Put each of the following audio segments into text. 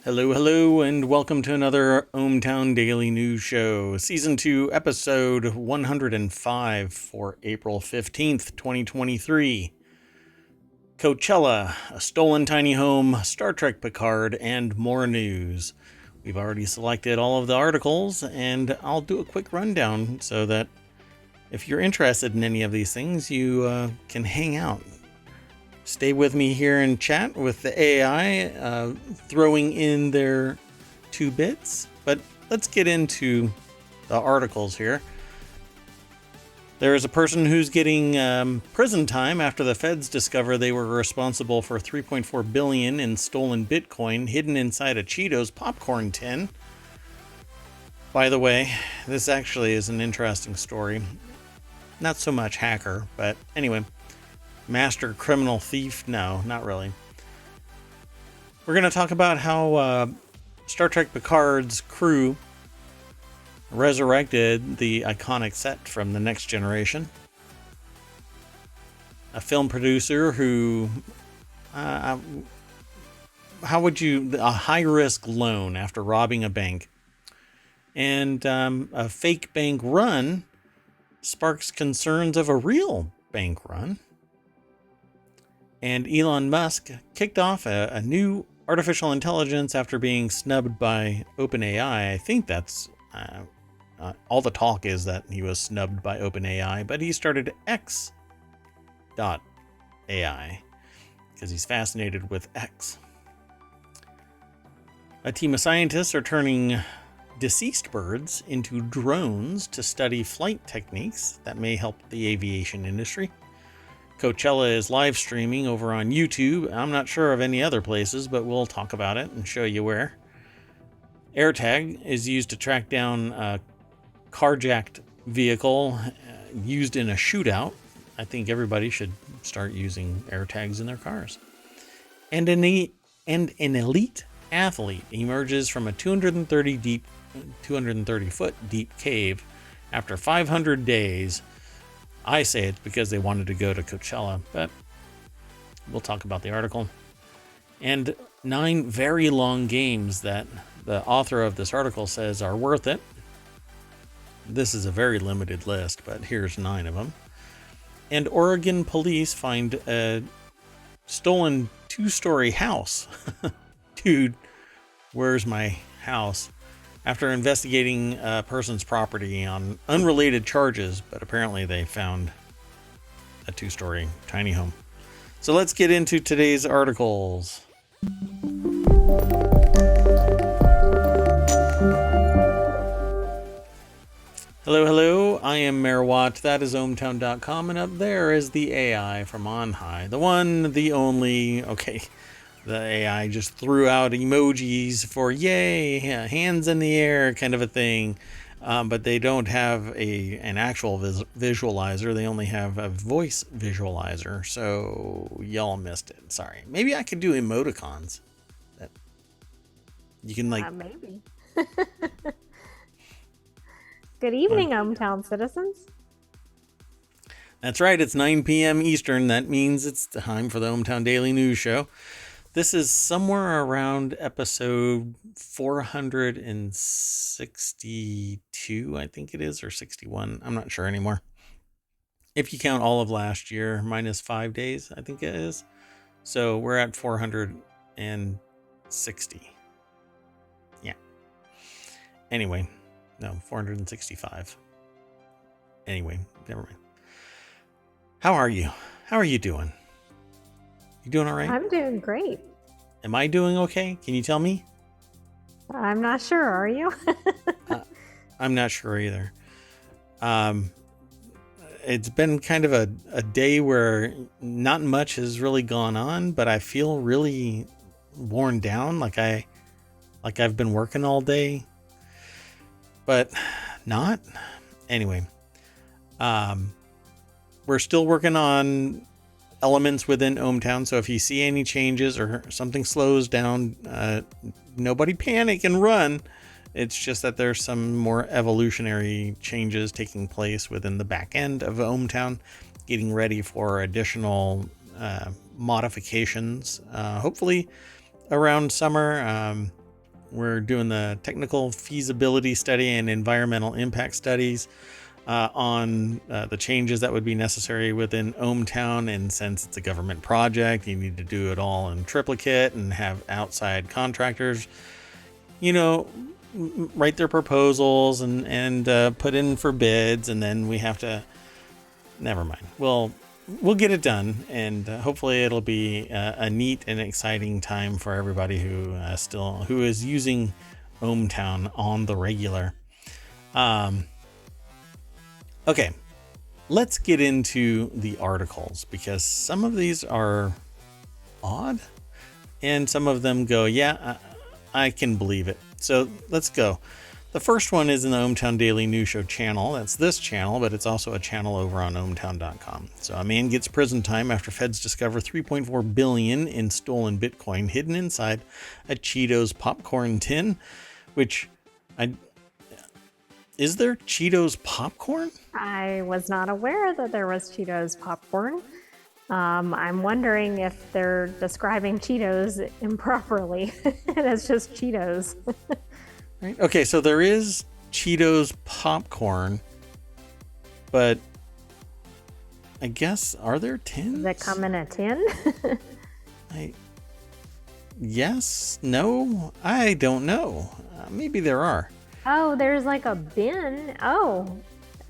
Hello, and welcome to another ohmTown Daily News Show, Season 2, Episode 105 for April 15th, 2023. Coachella, a stolen tiny home, Star Trek Picard, and more news. We've already selected all of the articles, and I'll do a quick rundown so that if you're interested in any of these things, you can hang out. Stay with me here and chat with the AI, throwing in their 2 bits. But let's get into the articles here. There is a person who's getting prison time after the feds discover they were responsible for $3.4 billion in stolen Bitcoin hidden inside a Cheetos popcorn tin. By the way, this actually is an interesting story. Not so much hacker, but anyway. Master criminal thief? No, not really. We're going to talk about how Star Trek Picard's crew resurrected the iconic set from The Next Generation. A film producer who, a high-risk loan after robbing a bank. And a fake bank run sparks concerns of a real bank run. And Elon Musk kicked off a new artificial intelligence after being snubbed by OpenAI. I think that's all the talk is that he was snubbed by OpenAI, but he started X.AI because he's fascinated with X. A team of scientists are turning deceased birds into drones to study flight techniques that may help the aviation industry. Coachella is live streaming over on YouTube. I'm not sure of any other places, but we'll talk about it and show you where. Airtag is used to track down a carjacked vehicle used in a shootout. I think everybody should start using AirTags in their cars. And an elite athlete emerges from a 230 foot deep cave after 500 days. I say it's because they wanted to go to Coachella, but we'll talk about the article. And 9 very long games that the author of this article says are worth it. This is a very limited list, but here's 9 of them. And Oregon police find a stolen 2-story house. Dude, where's my house? After investigating a person's property on unrelated charges, but apparently they found a 2-story tiny home. So let's get into today's articles. Hello, I am Mayor Watt. That is ohmTown.com, and up there is the AI from on high. The one, the only, the AI just threw out emojis for yay, hands in the air kind of a thing. But they don't have an actual visualizer. They only have a voice visualizer. So y'all missed it. Sorry. Maybe I could do emoticons. That you can maybe. Good evening, ohmTown citizens. That's right. It's 9 p.m. Eastern. That means it's time for the ohmTown Daily News Show. This is somewhere around episode 462, I think it is, or 61. I'm not sure anymore. If you count all of last year, minus 5 days, I think it is. So we're at 460. Yeah. Anyway, no, 465. Anyway, never mind. How are you? How are you doing? You doing all right? I'm doing great. Am I doing okay? Can you tell me? I'm not sure. Are you? I'm not sure either. It's been kind of a day where not much has really gone on, but I feel really worn down, like I've been working all day, but not. Anyway, we're still working on elements within ohmTown, so if you see any changes or something slows down, nobody panic and run. It's just that there's some more evolutionary changes taking place within the back end of ohmTown, getting ready for additional modifications, hopefully around summer. we're doing the technical feasibility study and environmental impact studies on the changes that would be necessary within ohmTown. And since it's a government project, you need to do it all in triplicate and have outside contractors, write their proposals and put in for bids. And then we have to, never mind. We'll get it done. And hopefully it'll be a neat and exciting time for everybody who is using ohmTown on the regular. Okay, let's get into the articles because some of these are odd and some of them go, yeah, I can believe it. So let's go. The first one is in the ohmTown Daily News Show channel. That's this channel, but it's also a channel over on ohmTown.com. So a man gets prison time after feds discover 3.4 billion in stolen Bitcoin hidden inside a Cheetos popcorn tin, which is there Cheetos popcorn? I was not aware that there was Cheetos popcorn. I'm wondering if they're describing Cheetos improperly and it's just Cheetos. Right. Okay, so there is Cheetos popcorn, but I guess, are there tins? Does it come in a tin? Yes, no, I don't know. Maybe there are. Oh, there's like a bin. Oh,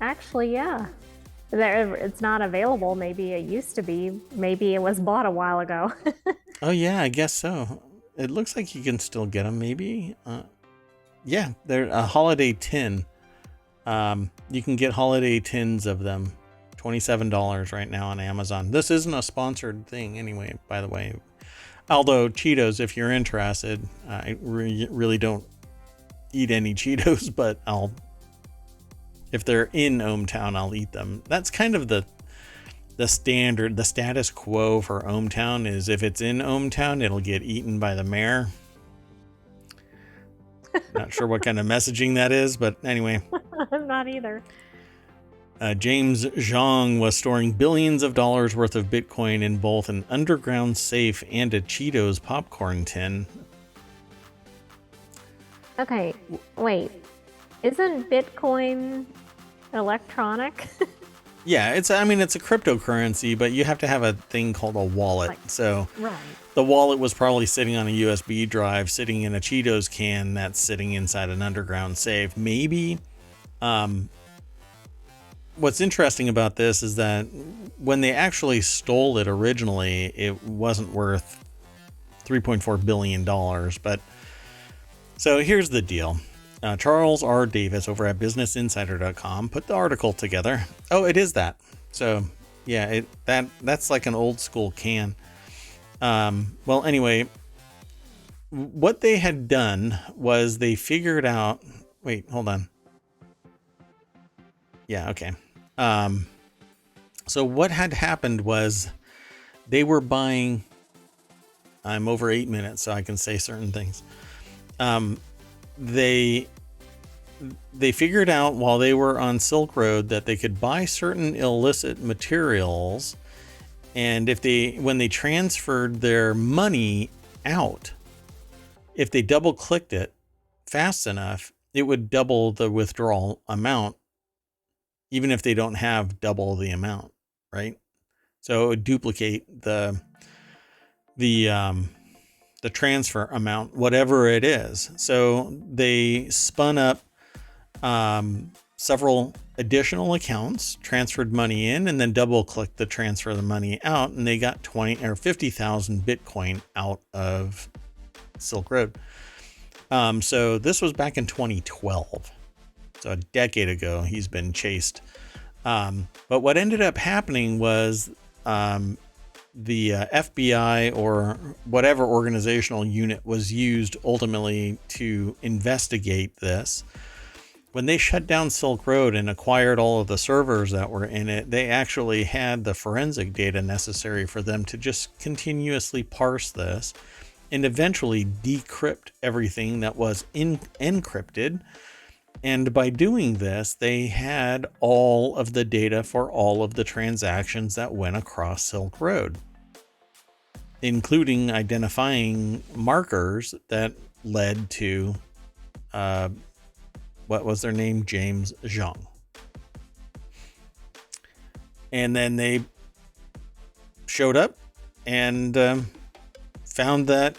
actually, yeah. It's not available. Maybe it used to be. Maybe it was bought a while ago. Oh, yeah, I guess so. It looks like you can still get them, maybe. Yeah, they're a holiday tin. You can get holiday tins of them. $27 right now on Amazon. This isn't a sponsored thing anyway, by the way. Although Cheetos, if you're interested, I really don't eat any Cheetos, but if they're in ohmTown, I'll eat them. That's kind of the standard, the status quo for ohmTown is if it's in ohmTown, it'll get eaten by the mayor. Not sure what kind of messaging that is, but anyway. I'm not either. James Zhang was storing billions of dollars worth of Bitcoin in both an underground safe and a Cheetos popcorn tin. Okay, wait. Isn't Bitcoin electronic? Yeah, it's a cryptocurrency, but you have to have a thing called a wallet. Right. The wallet was probably sitting on a USB drive, sitting in a Cheetos can that's sitting inside an underground safe. Maybe. What's interesting about this is that when they actually stole it originally, it wasn't worth $3.4 billion. But so here's the deal. Charles R. Davis over at BusinessInsider.com put the article together. Oh, it is that. So yeah, that's like an old school can. Well, anyway, what they had done was they figured out. Wait, hold on. Yeah, okay. So what had happened was they were buying. I'm over 8 minutes, so I can say certain things. They figured out while they were on Silk Road that they could buy certain illicit materials, and when they transferred their money out, if they double clicked it fast enough, it would double the withdrawal amount, even if they don't have double the amount, right? So it would duplicate the transfer amount, whatever it is. So they spun up several additional accounts, transferred money in, and then double clicked the transfer of the money out, and they got 20 or 50,000 Bitcoin out of Silk Road. So this was back in 2012. So a decade ago, he's been chased. But what ended up happening was the FBI or whatever organizational unit was used ultimately to investigate this. When they shut down Silk Road and acquired all of the servers that were in it, they actually had the forensic data necessary for them to just continuously parse this and eventually decrypt everything that was encrypted. And by doing this, they had all of the data for all of the transactions that went across Silk Road, including identifying markers that led to, what was their name? James Zhang. And then they showed up and found that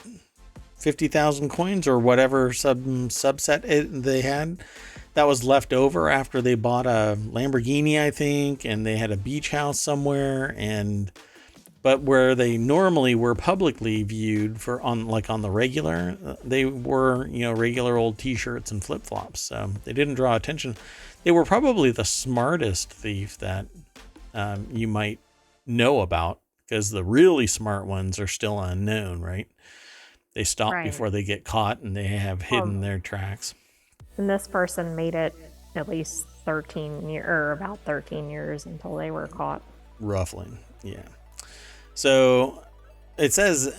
50,000 coins or whatever subset they had that was left over after they bought a Lamborghini, I think, and they had a beach house somewhere, but where they normally were publicly viewed on the regular, they were, regular old t-shirts and flip-flops. So they didn't draw attention. They were probably the smartest thief that you might know about, because the really smart ones are still unknown, right? They stop before they get caught, and they have hidden their tracks. And this person made it at least about 13 years until they were caught. Roughly, yeah. So it says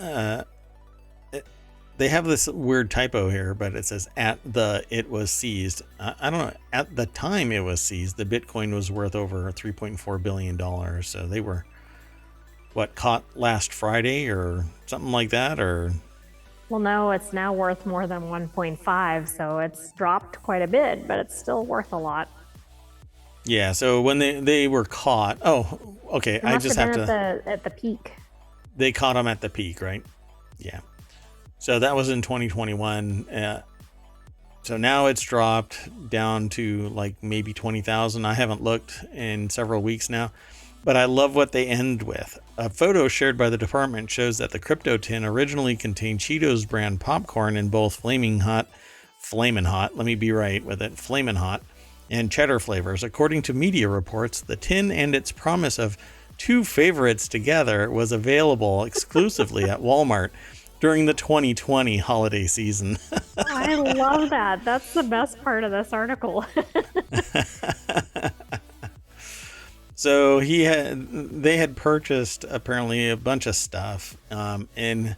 they have this weird typo here, but it says it was seized. I don't know. At the time it was seized, the Bitcoin was worth over $3.4 billion. So they were, caught last Friday or something like that? Or well, no, it's now worth more than 1.5. So it's dropped quite a bit, but it's still worth a lot. Yeah. So when they were caught, okay. I just have to at the peak. They caught them at the peak, right? Yeah. So that was in 2021. So now it's dropped down to like maybe 20,000. I haven't looked in several weeks now, but I love what they end with. A photo shared by the department shows that the crypto tin originally contained Cheetos brand popcorn in both Flamin' Hot, let me be right with it, Flamin' Hot, and cheddar flavors. According to media reports, the tin and its promise of two favorites together was available exclusively at Walmart during the 2020 holiday season. I love that. That's the best part of this article. So they had purchased apparently a bunch of stuff, and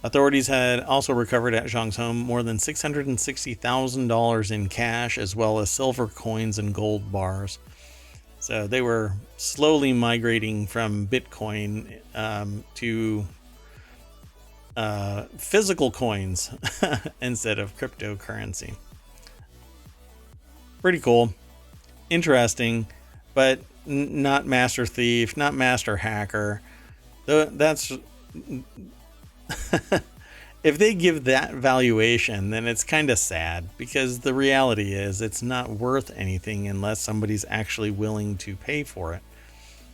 authorities had also recovered at Zhang's home more than $660,000 in cash, as well as silver coins and gold bars. So they were slowly migrating from Bitcoin to physical coins instead of cryptocurrency. Pretty cool. Interesting, but not master thief, not master hacker. That's if they give that valuation, then it's kind of sad, because the reality is it's not worth anything unless somebody's actually willing to pay for it.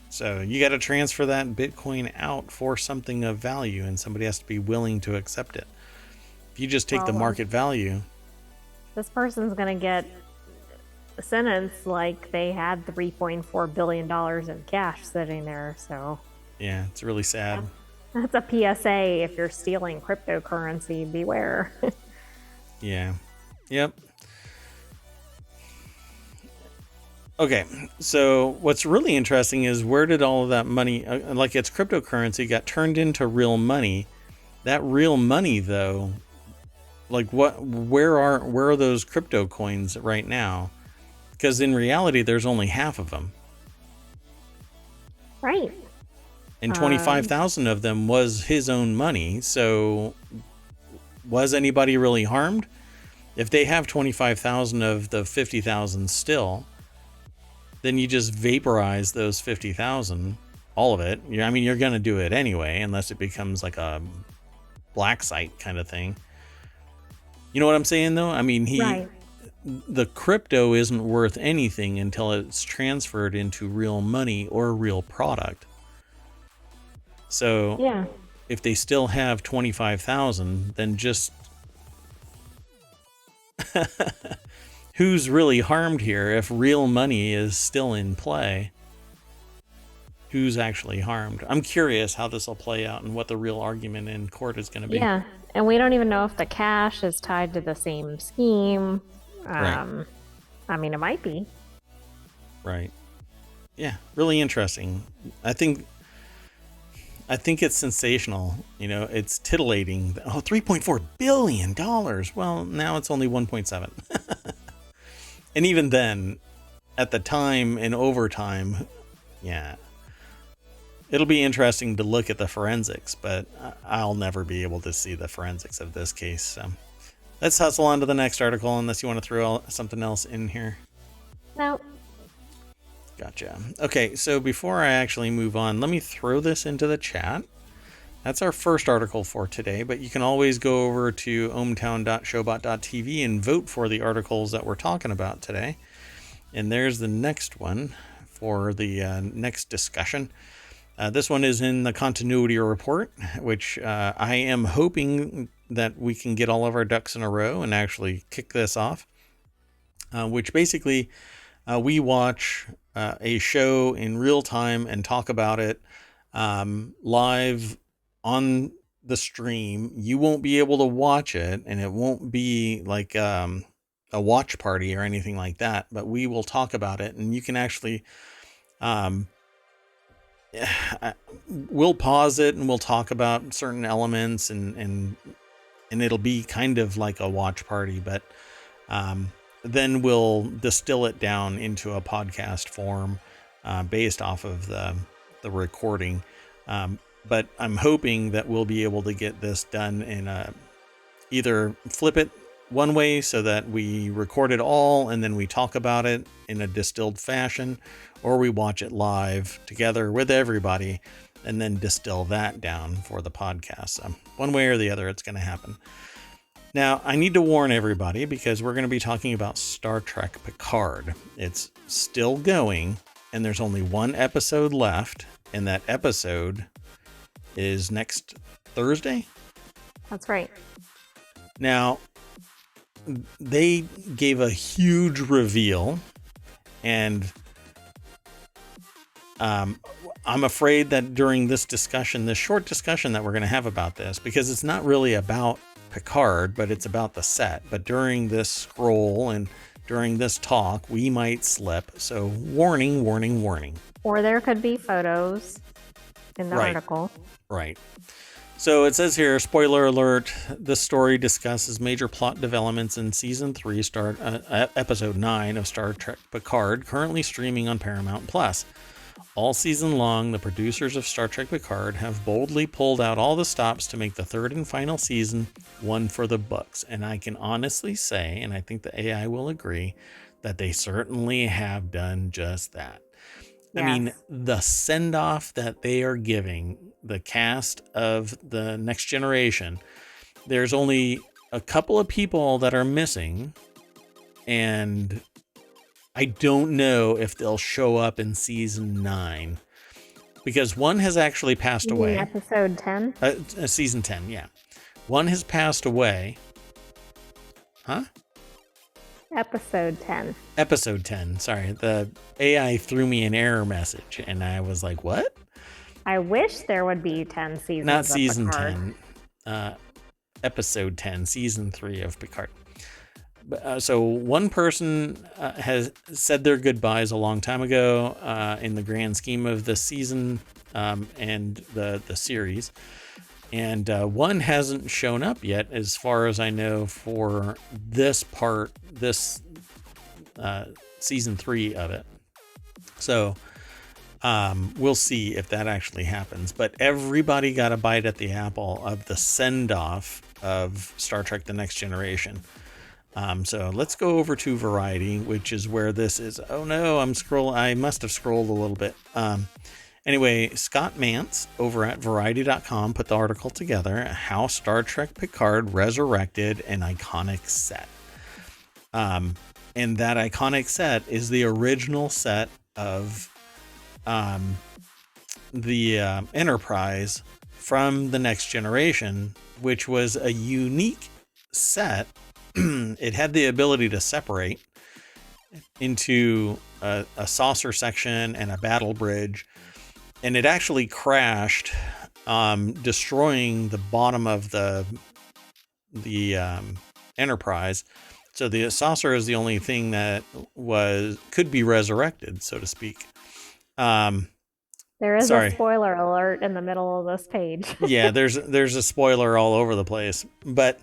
So you got to transfer that Bitcoin out for something of value, and somebody has to be willing to accept it. If you just take the market value, this person's going to get a sentence like they had $3.4 billion in cash sitting there. So yeah, it's really sad. That's a PSA. If you're stealing cryptocurrency, beware. Yeah. Yep. Okay, so what's really interesting is, where did all of that money, like it's cryptocurrency, got turned into real money? That real money, though, like where are those crypto coins right now? Because in reality, there's only half of them. Right. And 25,000 of them was his own money. So was anybody really harmed? If they have 25,000 of the 50,000 still, then you just vaporize those 50,000, all of it. I mean, you're going to do it anyway, unless it becomes like a black site kind of thing. You know what I'm saying, though? I mean, the crypto isn't worth anything until it's transferred into real money or real product. So yeah, if they still have 25,000, then just who's really harmed here? If real money is still in play, who's actually harmed? I'm curious how this will play out and what the real argument in court is going to be. Yeah, and we don't even know if the cash is tied to the same scheme. Right. I mean, it might be. Right. Yeah, really interesting. I think it's sensational. You know, it's titillating. Oh, $3.4 billion. Well, now it's only 1.7. And even then, at the time and over time, yeah, it'll be interesting to look at the forensics, but I'll never be able to see the forensics of this case. So let's hustle on to the next article unless you want to throw something else in here. No. Gotcha. Okay, so before I actually move on, let me throw this into the chat. That's our first article for today, but you can always go over to ohmTown.showbot.tv and vote for the articles that we're talking about today. And there's the next one for the next discussion. This one is in the continuity report, which I am hoping that we can get all of our ducks in a row and actually kick this off, which basically we watch a show in real time and talk about it live on the stream. You won't be able to watch it, and it won't be like a watch party or anything like that, but we will talk about it, and you can actually we'll pause it and we'll talk about certain elements, and it'll be kind of like a watch party, but then we'll distill it down into a podcast form based off of the recording. But I'm hoping that we'll be able to get this done in either flip it one way so that we record it all and then we talk about it in a distilled fashion, or we watch it live together with everybody and then distill that down for the podcast. So one way or the other, it's going to happen. Now, I need to warn everybody because we're going to be talking about Star Trek Picard. It's still going, and there's only one episode left, and that episode is next Thursday. That's right. Now, they gave a huge reveal, and I'm afraid that during this discussion, this short discussion that we're going to have about this, because it's not really about Picard, but it's about the set. But during this scroll and during this talk, we might slip. So warning, warning, warning. Or there could be photos in the article. Right. So it says here, spoiler alert, this story discusses major plot developments in Season 3, Episode 9 of Star Trek Picard, currently streaming on Paramount+. All season long, the producers of Star Trek Picard have boldly pulled out all the stops to make the third and final season one for the books. And I can honestly say, and I think the AI will agree, that they certainly have done just that. Yes. I mean, the send-off that they are giving the cast of the Next Generation, there's only a couple of people that are missing, and I don't know if they'll show up in season 9 because one has actually passed away. Episode 10? Season 10, yeah. One has passed away. Huh? Episode 10. Episode 10. Sorry. The AI threw me an error message and I was like, what? I wish there would be 10 seasons. Not season 10. Episode 10, season 3 of Picard. So one person has said their goodbyes a long time ago in the grand scheme of the season and the series. And one hasn't shown up yet, as far as I know, for this season 3 of it. So we'll see if that actually happens. But everybody got a bite at the apple of the send-off of Star Trek The Next Generation. So let's go over to Variety, which is where this is. Oh no, I must have scrolled a little bit. Anyway, Scott Mantz over at Variety.com put the article together, How Star Trek Picard Resurrected an Iconic Set. And that iconic set is the original set of the Enterprise from The Next Generation, which was a unique set. It had the ability to separate into a saucer section and a battle bridge, and it actually crashed, destroying the bottom of the Enterprise. So the saucer is the only thing that could be resurrected, so to speak. There is a spoiler alert in the middle of this page. Yeah, there's a spoiler all over the place, but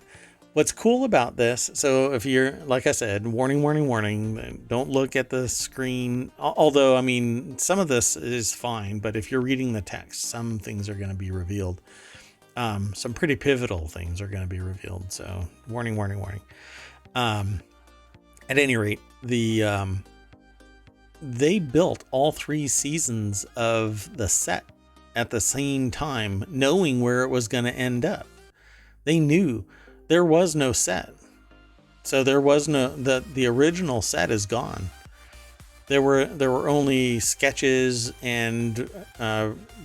what's cool about this, so if you're, like I said, warning, warning, warning, don't look at the screen. Although, I mean, some of this is fine, but if you're reading the text, some things are going to be revealed. some pretty pivotal things are going to be revealed. So warning, warning, warning. At any rate, they built all 3 seasons of the set at the same time, knowing where it was going to end up. They knew there was no set. So there was no, the original set is gone. There were only sketches and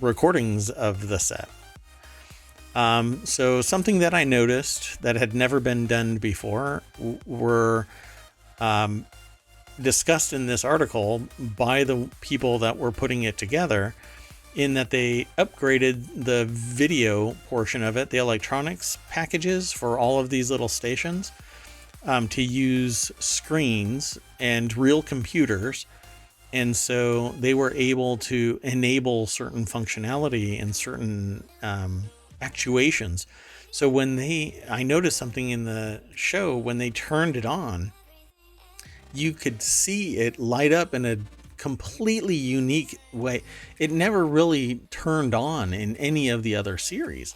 recordings of the set. So something that I noticed that had never been done before were discussed in this article by the people that were putting it together, in that they upgraded the video portion of it, the electronics packages for all of these little stations, to use screens and real computers. And so they were able to enable certain functionality and certain actuations. So when I noticed something in the show, when they turned it on, you could see it light up in a completely unique way. It never really turned on in any of the other series.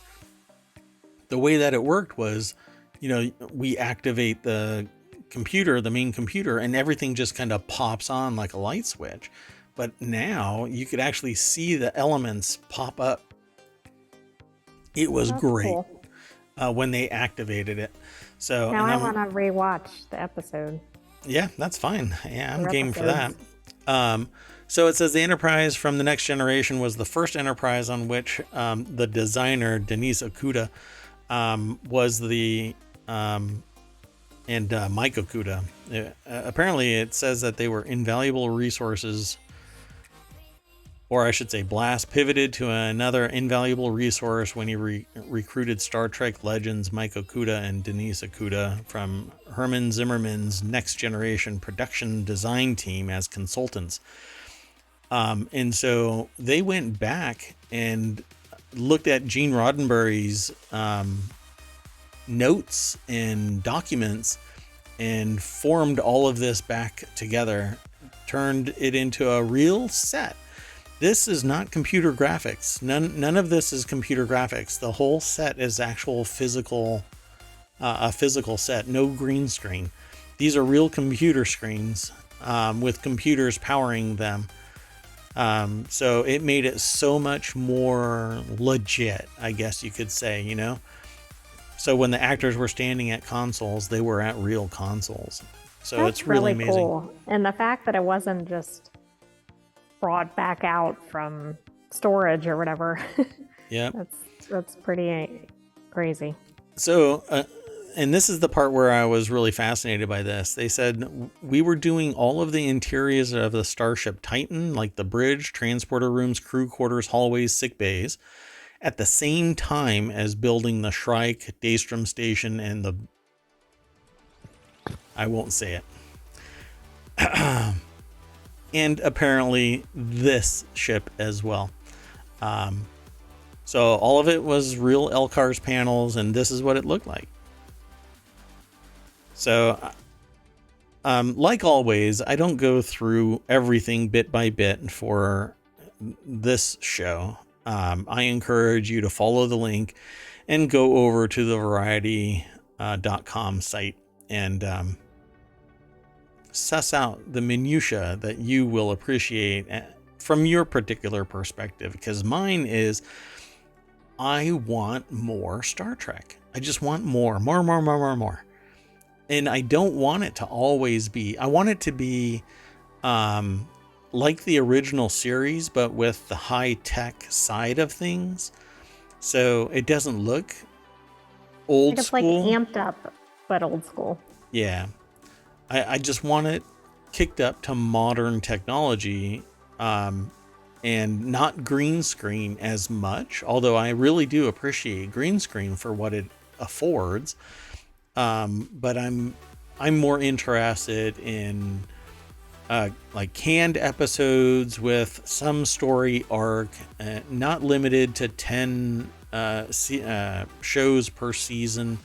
The way that it worked was, we activate the computer, the main computer, and everything just kind of pops on like a light switch. But now you could actually see the elements pop up. It was great. Cool. When they activated it. So now I want to rewatch the episode. Yeah, that's fine. Yeah, I'm game for that. So it says the Enterprise from the Next Generation was the first Enterprise on which the designer Denise Okuda was the and Mike Okuda. Apparently, it says that they were invaluable resources, or I should say, Blast pivoted to another invaluable resource when he recruited Star Trek legends Mike Okuda and Denise Okuda from Herman Zimmerman's Next Generation production design team as consultants. And so they went back and looked at Gene Roddenberry's notes and documents and formed all of this back together, turned it into a real set. This is not computer graphics. None of this is computer graphics. The whole set is actual physical, a physical set, no green screen. These are real computer screens with computers powering them. So it made it so much more legit, I guess you could say, So when the actors were standing at consoles, they were at real consoles. So That's it's really amazing. Cool. And the fact that it wasn't just brought back out from storage or whatever. Yeah. That's pretty crazy. So, and this is the part where I was really fascinated by this. They said, we were doing all of the interiors of the Starship Titan, like the bridge, transporter rooms, crew quarters, hallways, sick bays, at the same time as building the Shrike, Daystrom Station, and I won't say it. And apparently this ship as well. So all of it was real LCARS panels, and this is what it looked like. So, like always, I don't go through everything bit by bit for this show. I encourage you to follow the link and go over to the variety.com site and suss out the minutia that you will appreciate from your particular perspective, because mine is, I want more Star Trek. I just want more. And I don't want it to always be, I want it to be like the original series, but with the high-tech side of things. So it doesn't look old school. It's like amped up, but old school. Yeah. I just want it kicked up to modern technology, and not green screen as much, although I really do appreciate green screen for what it affords. But I'm more interested in like canned episodes with some story arc, not limited to 10 shows per season.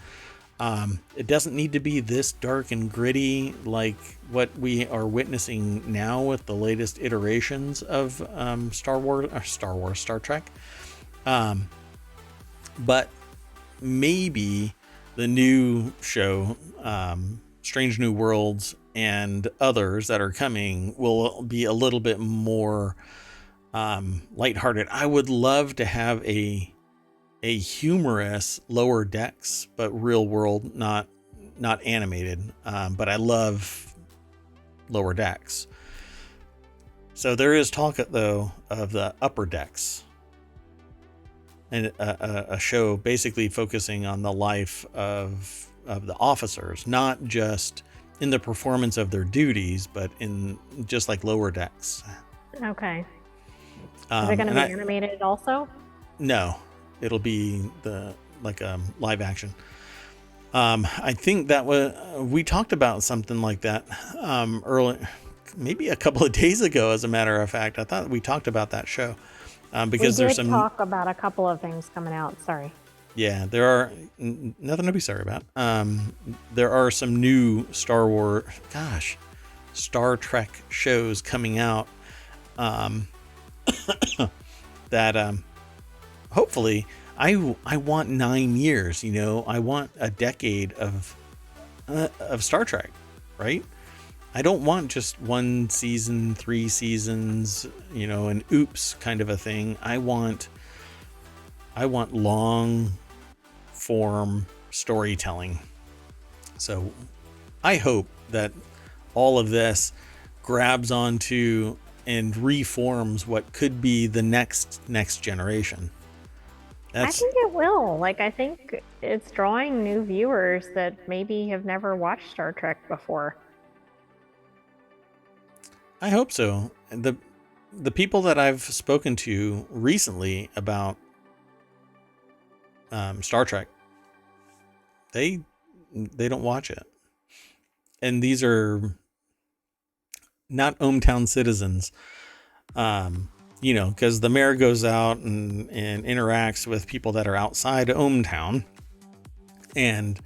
It doesn't need to be this dark and gritty like what we are witnessing now with the latest iterations of Star Trek. But maybe the new show, Strange New Worlds and others that are coming, will be a little bit more lighthearted. I would love to have a humorous Lower Decks, but real world, not animated. But I love Lower Decks. So there is talk, though, of the Upper Decks, and a show basically focusing on the life of the officers, not just in the performance of their duties, but in just like Lower Decks. Okay. Is it going to be animated also? No, it'll be live action. I think that we talked about something like that early, maybe a couple of days ago. As a matter of fact, I thought we talked about that show because there's some talk about a couple of things coming out. Sorry. Yeah, there are nothing to be sorry about. There are some new Star Trek shows coming out that hopefully I want 9 years. I want a decade of Star Trek, right? I don't want just 1 season, 3 seasons, an oops kind of a thing. I want long form storytelling. So I hope that all of this grabs onto and reforms what could be the next generation. I think it will. I think it's drawing new viewers that maybe have never watched Star Trek before. I hope so. The people that I've spoken to recently about Star Trek, they don't watch it, and these are not ohmTown citizens. Because the mayor goes out and interacts with people that are outside ohmTown and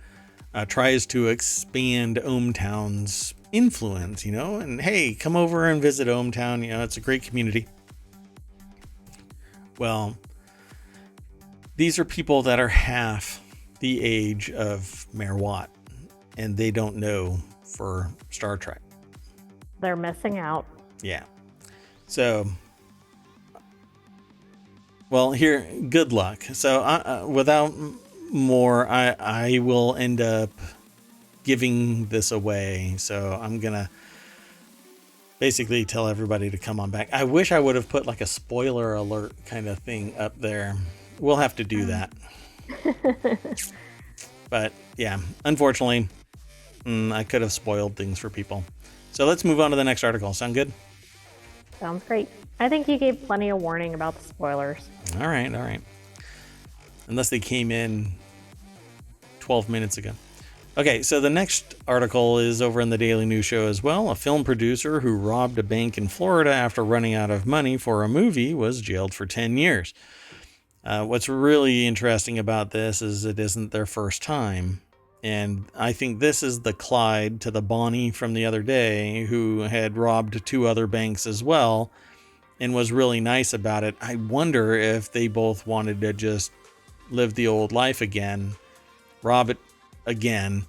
tries to expand ohmTown's influence, and hey, come over and visit ohmTown. It's a great community. Well, these are people that are half the age of Mayor Watt, and they don't know for Star Trek. They're missing out. Yeah. So, well, here, good luck. So, without more, I will end up giving this away. So I'm gonna basically tell everybody to come on back. I wish I would have put a spoiler alert kind of thing up there. We'll have to do that. But yeah, unfortunately, I could have spoiled things for people. So let's move on to the next article. Sound good? Sounds great. I think you gave plenty of warning about the spoilers. All right. Unless they came in 12 minutes ago. Okay, so the next article is over in the Daily News Show as well. A film producer who robbed a bank in Florida after running out of money for a movie was jailed for 10 years. What's really interesting about this is it isn't their first time. And I think this is the Clyde to the Bonnie from the other day, who had robbed 2 other banks as well and was really nice about it. I wonder if they both wanted to just live the old life again, rob it again,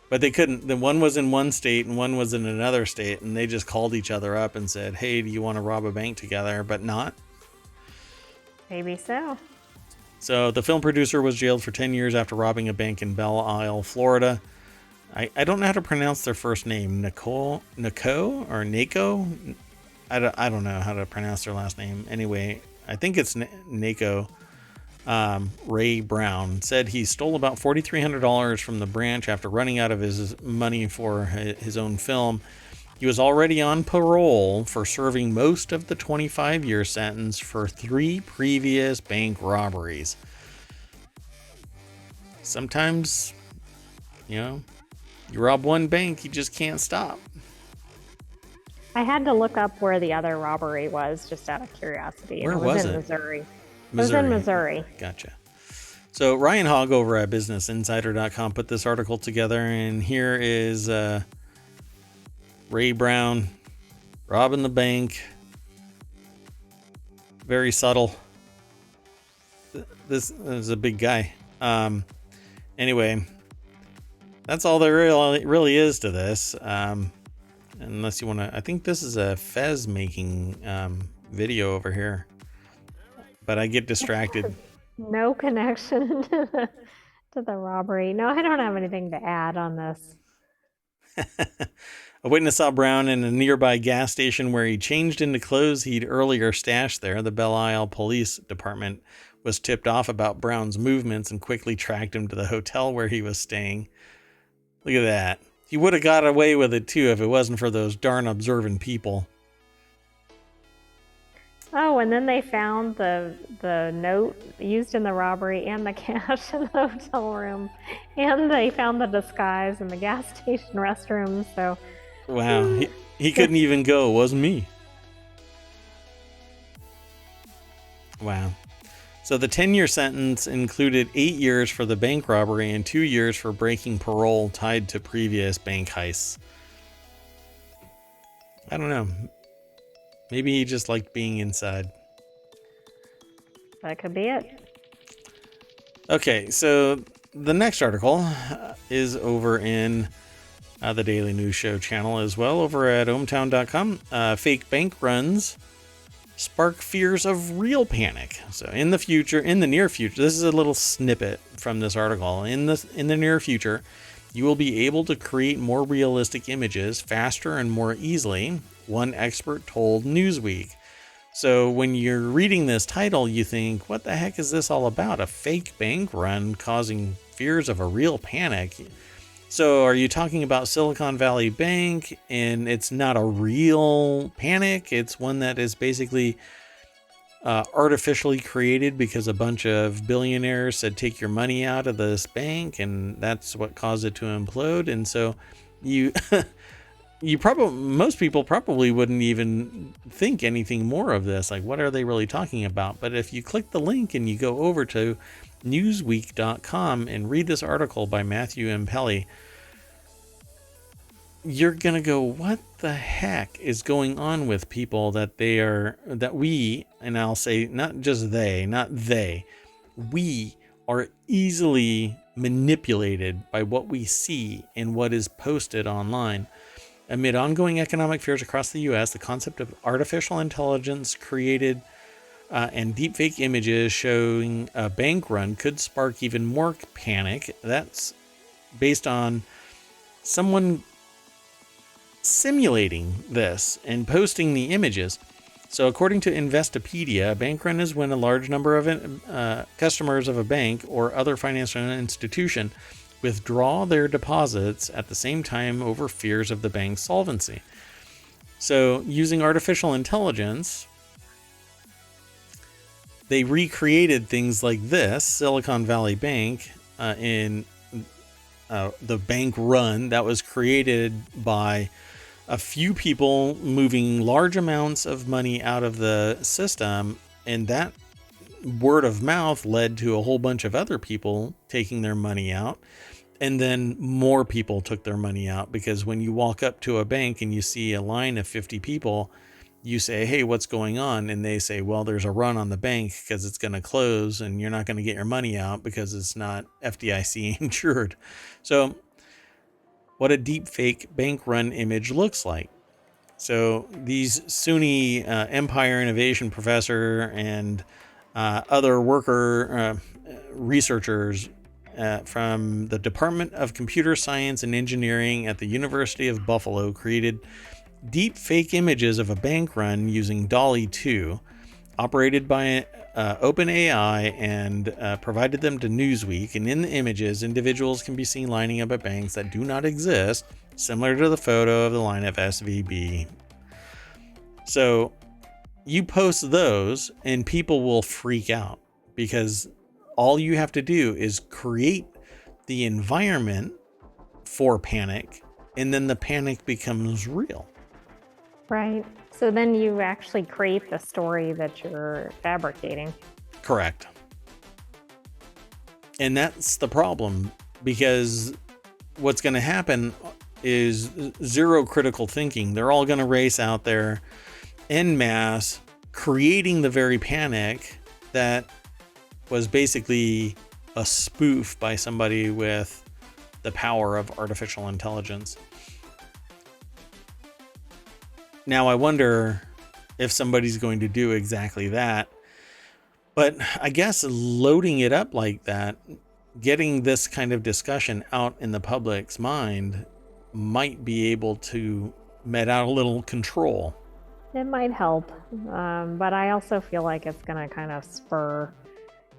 but they couldn't. The one was in one state and one was in another state, and they just called each other up and said, hey, do you want to rob a bank together? But not. Maybe so. So the film producer was jailed for 10 years after robbing a bank in Belle Isle, Florida. I don't know how to pronounce their first name. Nako or Nako? I don't know how to pronounce their last name. Anyway, I think it's Nako. Ray Brown said he stole about $4,300 from the branch after running out of his money for his own film. He was already on parole for serving most of the 25-year sentence for 3 previous bank robberies. Sometimes, you rob one bank, you just can't stop. I had to look up where the other robbery was, just out of curiosity. Where was it? In Missouri. It was in Missouri. Gotcha. So Ryan Hogg over at BusinessInsider.com put this article together, and here is Ray Brown robbing the bank. Very subtle. This is a big guy. Anyway, that's all there really is to this. Unless you want to, I think this is a Fez making video over here, but I get distracted. No connection to the robbery. No, I don't have anything to add on this. A witness saw Brown in a nearby gas station where he changed into clothes he'd earlier stashed there. The Belle Isle Police Department was tipped off about Brown's movements and quickly tracked him to the hotel where he was staying. Look at that. He would have got away with it too if it wasn't for those darn observant people. Oh, and then they found the note used in the robbery and the cash in the hotel room. And they found the disguise in the gas station restroom, so... Wow, he couldn't even go. It wasn't me. Wow. So the 10-year sentence included 8 years for the bank robbery and 2 years for breaking parole tied to previous bank heists. I don't know. Maybe he just liked being inside. That could be it. Okay, so the next article is over in the Daily News Show channel as well, over at ohmTown.com. Fake bank runs spark fears of real panic. So in the near future, this is a little snippet from this article. In the near future, you will be able to create more realistic images faster and more easily, one expert told Newsweek. So when you're reading this title, you think, what the heck is this all about? A fake bank run causing fears of a real panic. So are you talking about Silicon Valley Bank and it's not a real panic? It's one that is basically artificially created because a bunch of billionaires said, take your money out of this bank, and that's what caused it to implode. And so most people probably wouldn't even think anything more of this. Like, what are they really talking about? But if you click the link and you go over to newsweek.com and read this article by Matthew M. Pelly, you're going to go, what the heck is going on with people and I'll say not just we are easily manipulated by what we see and what is posted online. Amid ongoing economic fears across the U.S., the concept of artificial intelligence created and deepfake images showing a bank run could spark even more panic. That's based on someone simulating this and posting the images. So according to Investopedia, a bank run is when a large number of customers of a bank or other financial institution withdraw their deposits at the same time over fears of the bank's solvency. So using artificial intelligence, they recreated things like this Silicon Valley Bank in the bank run that was created by a few people moving large amounts of money out of the system, and that word of mouth led to a whole bunch of other people taking their money out, and then more people took their money out, because when you walk up to a bank and you see a line of 50 people, you say, hey, what's going on? And they say, well, there's a run on the bank because it's going to close and you're not going to get your money out because it's not FDIC insured. So what a deep fake bank run image looks like. So these SUNY Empire Innovation professor and other worker researchers from the Department of Computer Science and Engineering at the University of Buffalo created deep fake images of a bank run using DALL-E 2, operated by OpenAI, and provided them to Newsweek. And in the images, individuals can be seen lining up at banks that do not exist, similar to the photo of the line of SVB. So you post those and people will freak out, because all you have to do is create the environment for panic, and then the panic becomes real. Right. So then you actually create the story that you're fabricating. Correct. And that's the problem, because what's going to happen is zero critical thinking. They're all going to race out there en masse, creating the very panic that was basically a spoof by somebody with the power of artificial intelligence. Now, I wonder if somebody's going to do exactly that. But I guess loading it up like that, getting this kind of discussion out in the public's mind, might be able to met out a little control. It might help, but I also feel like it's going to kind of spur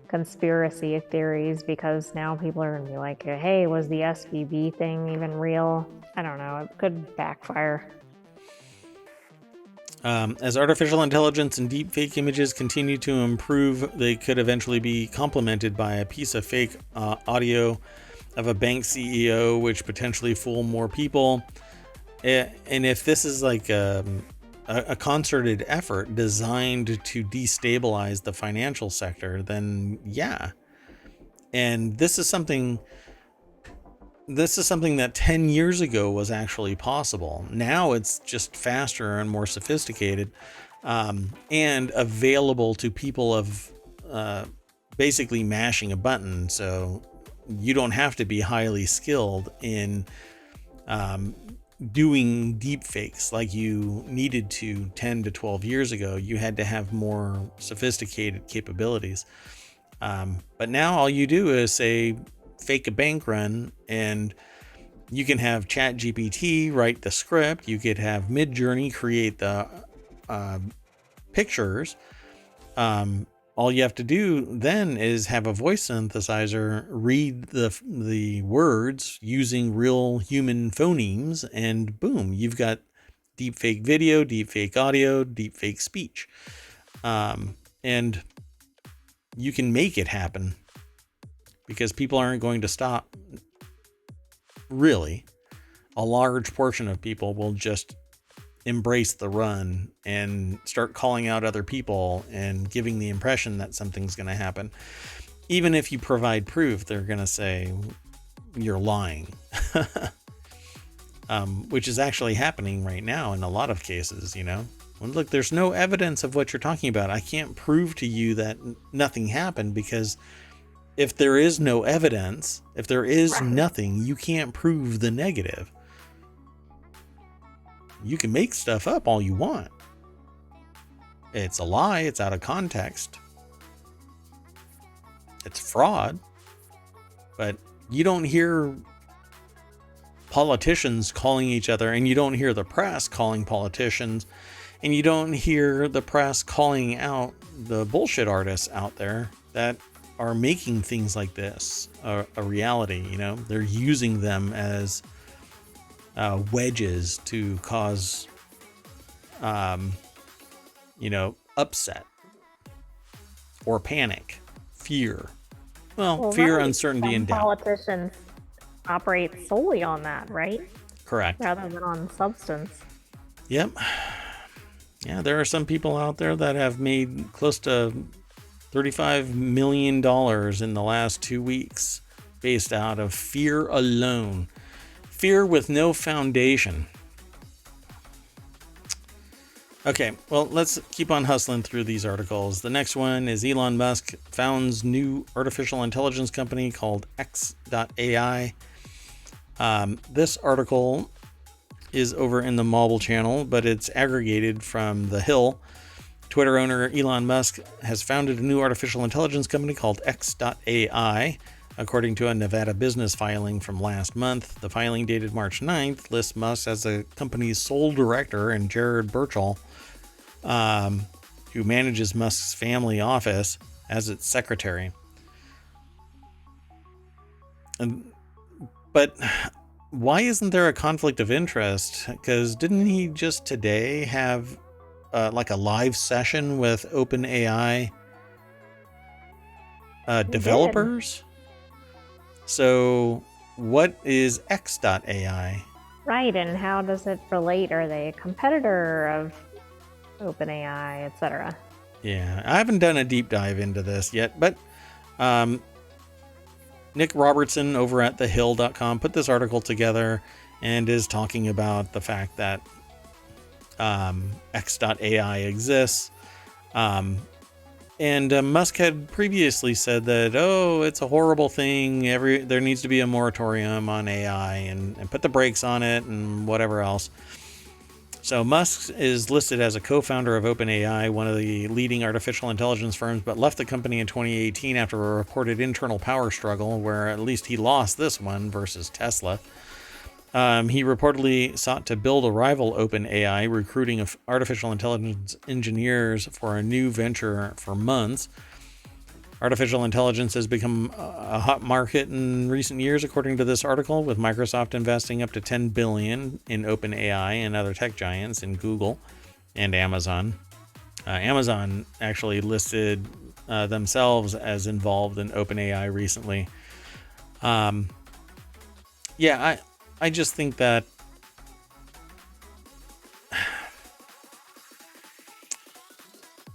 conspiracy theories, because now people are going to be like, hey, was the SVB thing even real? I don't know. It could backfire. As artificial intelligence and deep fake images continue to improve, they could eventually be complemented by a piece of fake audio of a bank CEO, which potentially fool more people. And if this is like a concerted effort designed to destabilize the financial sector, then yeah. And this is something that 10 years ago was actually possible. Now it's just faster and more sophisticated, and available to people of basically mashing a button. So you don't have to be highly skilled in doing deep fakes like you needed to 10 to 12 years ago. You had to have more sophisticated capabilities. But now all you do is say, fake a bank run, and you can have ChatGPT write the script. You could have Midjourney create the pictures. All you have to do then is have a voice synthesizer read the words using real human phonemes, and boom, you've got deepfake video, deepfake audio, deepfake speech. And you can make it happen, because people aren't going to stop. Really, a large portion of people will just embrace the run and start calling out other people and giving the impression that something's going to happen. Even if you provide proof, they're going to say you're lying. Which is actually happening right now in a lot of cases, Well, look, there's no evidence of what you're talking about. I can't prove to you that nothing happened, because if there is no evidence, if there is nothing, you can't prove the negative. You can make stuff up all you want. It's a lie. It's out of context. It's fraud. But you don't hear politicians calling each other, and you don't hear the press calling politicians, and you don't hear the press calling out the bullshit artists out there that are making things like this a reality. They're using them as wedges to cause upset or panic, fear. Well, fear, uncertainty, and doubt. Politicians operate solely on that, right? Correct. Rather than on substance. Yep. Yeah, there are some people out there that have made close to $35 million in the last 2 weeks based out of fear alone. Fear with no foundation. Okay, well, let's keep on hustling through these articles. The next one is Elon Musk founds new artificial intelligence company called X.AI. This article is over in the Mobile channel, but it's aggregated from The Hill. Twitter owner Elon Musk has founded a new artificial intelligence company called X.AI. According to a Nevada business filing from last month, the filing dated March 9th lists Musk as the company's sole director and Jared Birchall, who manages Musk's family office, as its secretary. But why isn't there a conflict of interest? Because didn't he just today have like a live session with OpenAI developers? So what is X.AI? Right, and how does it relate? Are they a competitor of OpenAI, etc.? Yeah, I haven't done a deep dive into this yet, but Nick Robertson over at thehill.com put this article together and is talking about the fact that X.AI exists. And Musk had previously said that, it's a horrible thing. There needs to be a moratorium on AI and put the brakes on it and whatever else. So Musk is listed as a co-founder of OpenAI, one of the leading artificial intelligence firms, but left the company in 2018 after a reported internal power struggle where at least he lost this one versus Tesla. He reportedly sought to build a rival OpenAI, recruiting artificial intelligence engineers for a new venture for months. Artificial intelligence has become a hot market in recent years, according to this article, with Microsoft investing up to $10 billion in OpenAI and other tech giants in Google and Amazon. Amazon actually listed themselves as involved in OpenAI recently. I just think that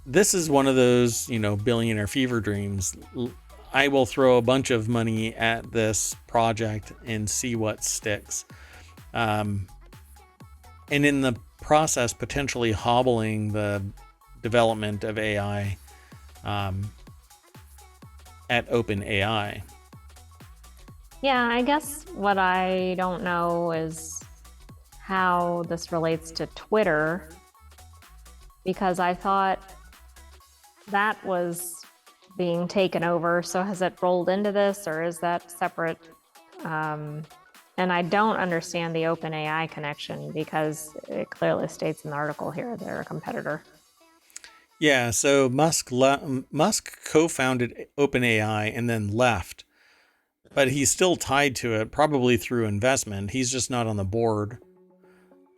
this is one of those, billionaire fever dreams. I will throw a bunch of money at this project and see what sticks. And in the process, potentially hobbling the development of AI at OpenAI. Yeah, I guess what I don't know is how this relates to Twitter, because I thought that was being taken over. So has it rolled into this, or is that separate? And I don't understand the OpenAI connection, because it clearly states in the article here they're a competitor. Yeah, so Musk co-founded OpenAI and then left, but he's still tied to it, probably through investment. He's just not on the board.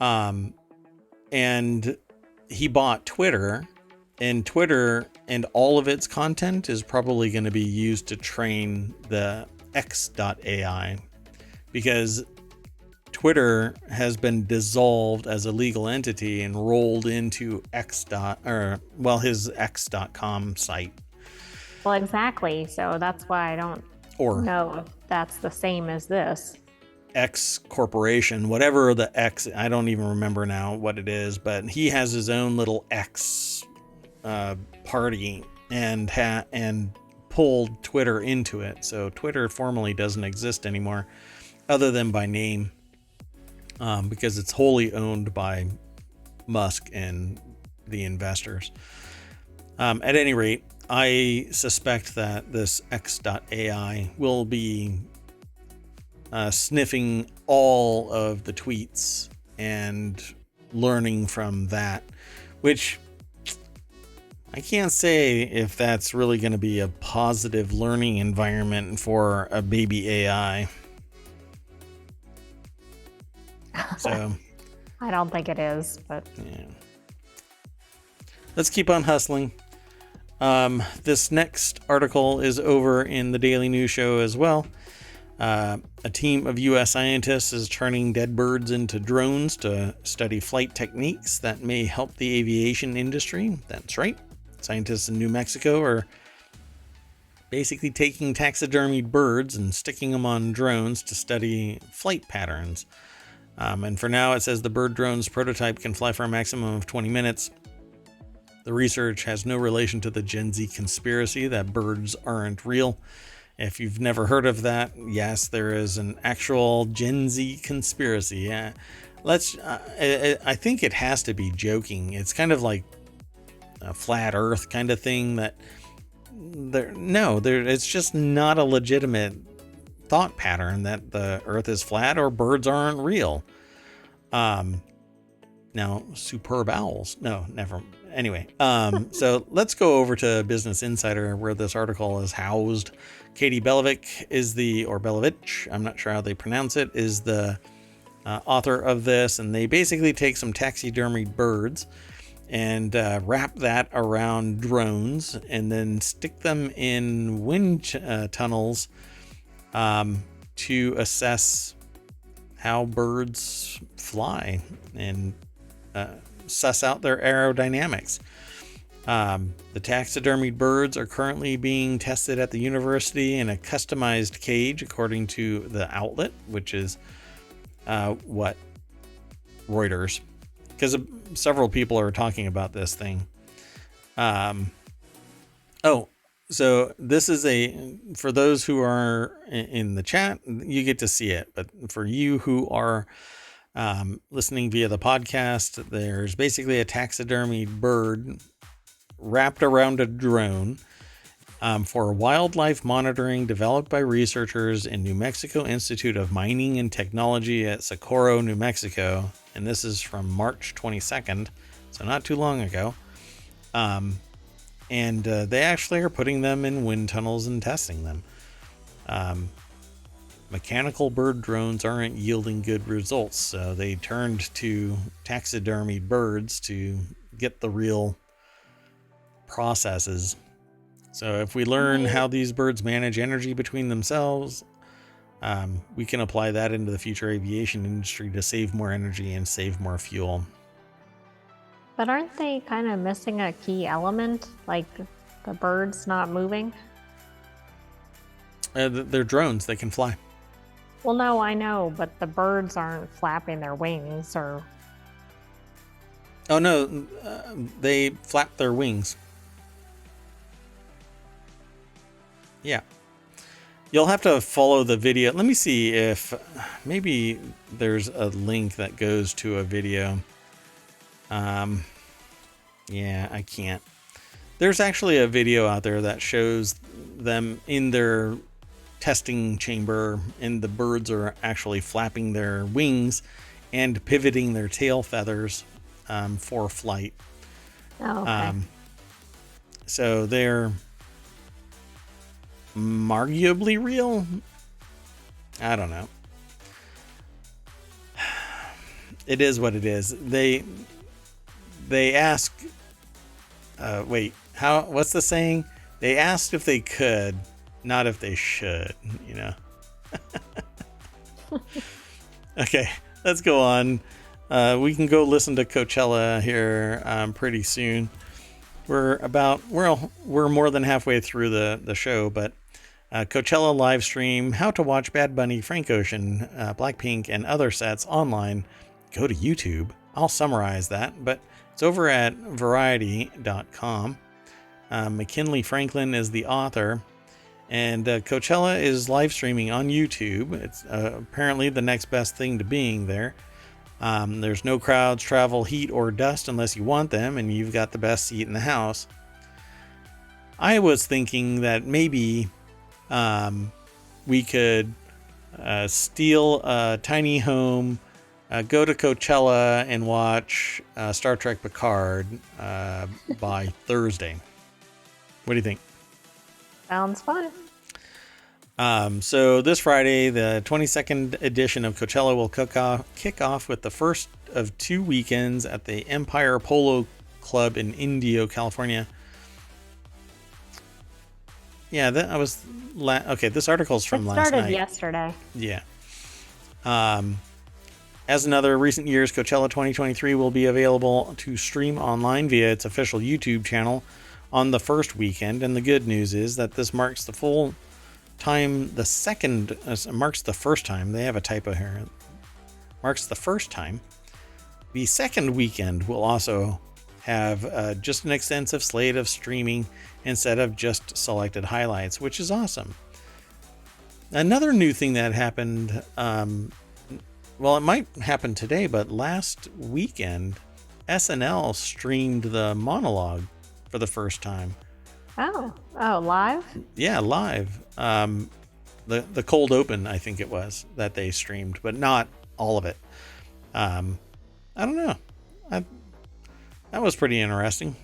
And he bought Twitter. And Twitter and all of its content is probably going to be used to train the X.AI, because Twitter has been dissolved as a legal entity and rolled into his X.com site. Well, exactly. So that's why I don't know if that's the same as this. X Corporation, whatever the X, I don't even remember now what it is, but he has his own little X party and pulled Twitter into it. So Twitter formally doesn't exist anymore, other than by name, because it's wholly owned by Musk and the investors. At any rate, I suspect that this X.AI will be sniffing all of the tweets and learning from that, which I can't say if that's really going to be a positive learning environment for a baby AI. So I don't think it is, but yeah. Let's keep on hustling. This next article is over in the Daily News Show as well. A team of U.S. scientists is turning dead birds into drones to study flight techniques that may help the aviation industry. That's right. Scientists in New Mexico are basically taking taxidermied birds and sticking them on drones to study flight patterns. And for now, it says the bird drone's prototype can fly for a maximum of 20 minutes. The research has no relation to the Gen Z conspiracy that birds aren't real. If you've never heard of that, yes, there is an actual Gen Z conspiracy. Yeah, I think it has to be joking. It's kind of like a flat Earth kind of thing that it's just not a legitimate thought pattern that the Earth is flat or birds aren't real. Now, superb owls. No, never. Anyway, so let's go over to Business Insider, where this article is housed. Katie Belovich Belovich, I'm not sure how they pronounce it, is the author of this. And they basically take some taxidermied birds and wrap that around drones and then stick them in wind tunnels to assess how birds fly and suss out their aerodynamics. The taxidermied birds are currently being tested at the university in a customized cage, according to the outlet, which is Reuters, because several people are talking about this thing. Oh, so this is for those who are in the chat, you get to see it. But for you who are listening via the podcast, there's basically a taxidermy bird wrapped around a drone for wildlife monitoring developed by researchers in New Mexico Institute of Mining and Technology at Socorro, New Mexico. And this is from March 22nd, so not too long ago. And they actually are putting them in wind tunnels and testing them. Mechanical bird drones aren't yielding good results, so they turned to taxidermy birds to get the real processes. So if we learn how these birds manage energy between themselves, we can apply that into the future aviation industry to save more energy and save more fuel. But aren't they kind of missing a key element, like the birds not moving? They're drones. They can fly. Well, no, I know, but the birds aren't flapping their wings or... Oh, no. They flap their wings. Yeah. You'll have to follow the video. Let me see if maybe there's a link that goes to a video. Yeah, I can't. There's actually a video out there that shows them in their testing chamber, and the birds are actually flapping their wings and pivoting their tail feathers for flight. Oh, okay. So they're arguably real. I don't know. It is what it is. They ask, what's the saying? They asked if they could, not if they should, you know? Okay, let's go on. We can go listen to Coachella here pretty soon. We're more than halfway through the show, but Coachella live stream, how to watch Bad Bunny, Frank Ocean, Blackpink, and other sets online. Go to YouTube. I'll summarize that, but it's over at variety.com. McKinley Franklin is the author, and Coachella is live streaming on YouTube. It's apparently the next best thing to being there. There's no crowds, travel, heat, or dust unless you want them, and you've got the best seat in the house. I was thinking that maybe we could steal a tiny home, go to Coachella, and watch Star Trek Picard by Thursday. What do you think? Sounds fun. So this Friday, the 22nd edition of Coachella will kick off with the first of 2 weekends at the Empire Polo Club in Indio, California. Yeah, okay, this article's from last night. It started yesterday. Yeah. As in other recent years, Coachella 2023 will be available to stream online via its official YouTube channel on the first weekend. And the good news is that this marks the first time. They have a typo here. Marks the first time. The second weekend will also have just an extensive slate of streaming instead of just selected highlights, which is awesome. Another new thing that happened, well, it might happen today, but last weekend, SNL streamed the monologue for the first time. Oh, live? Yeah, live. The cold open, I think it was, that they streamed, but not all of it. I don't know. That was pretty interesting.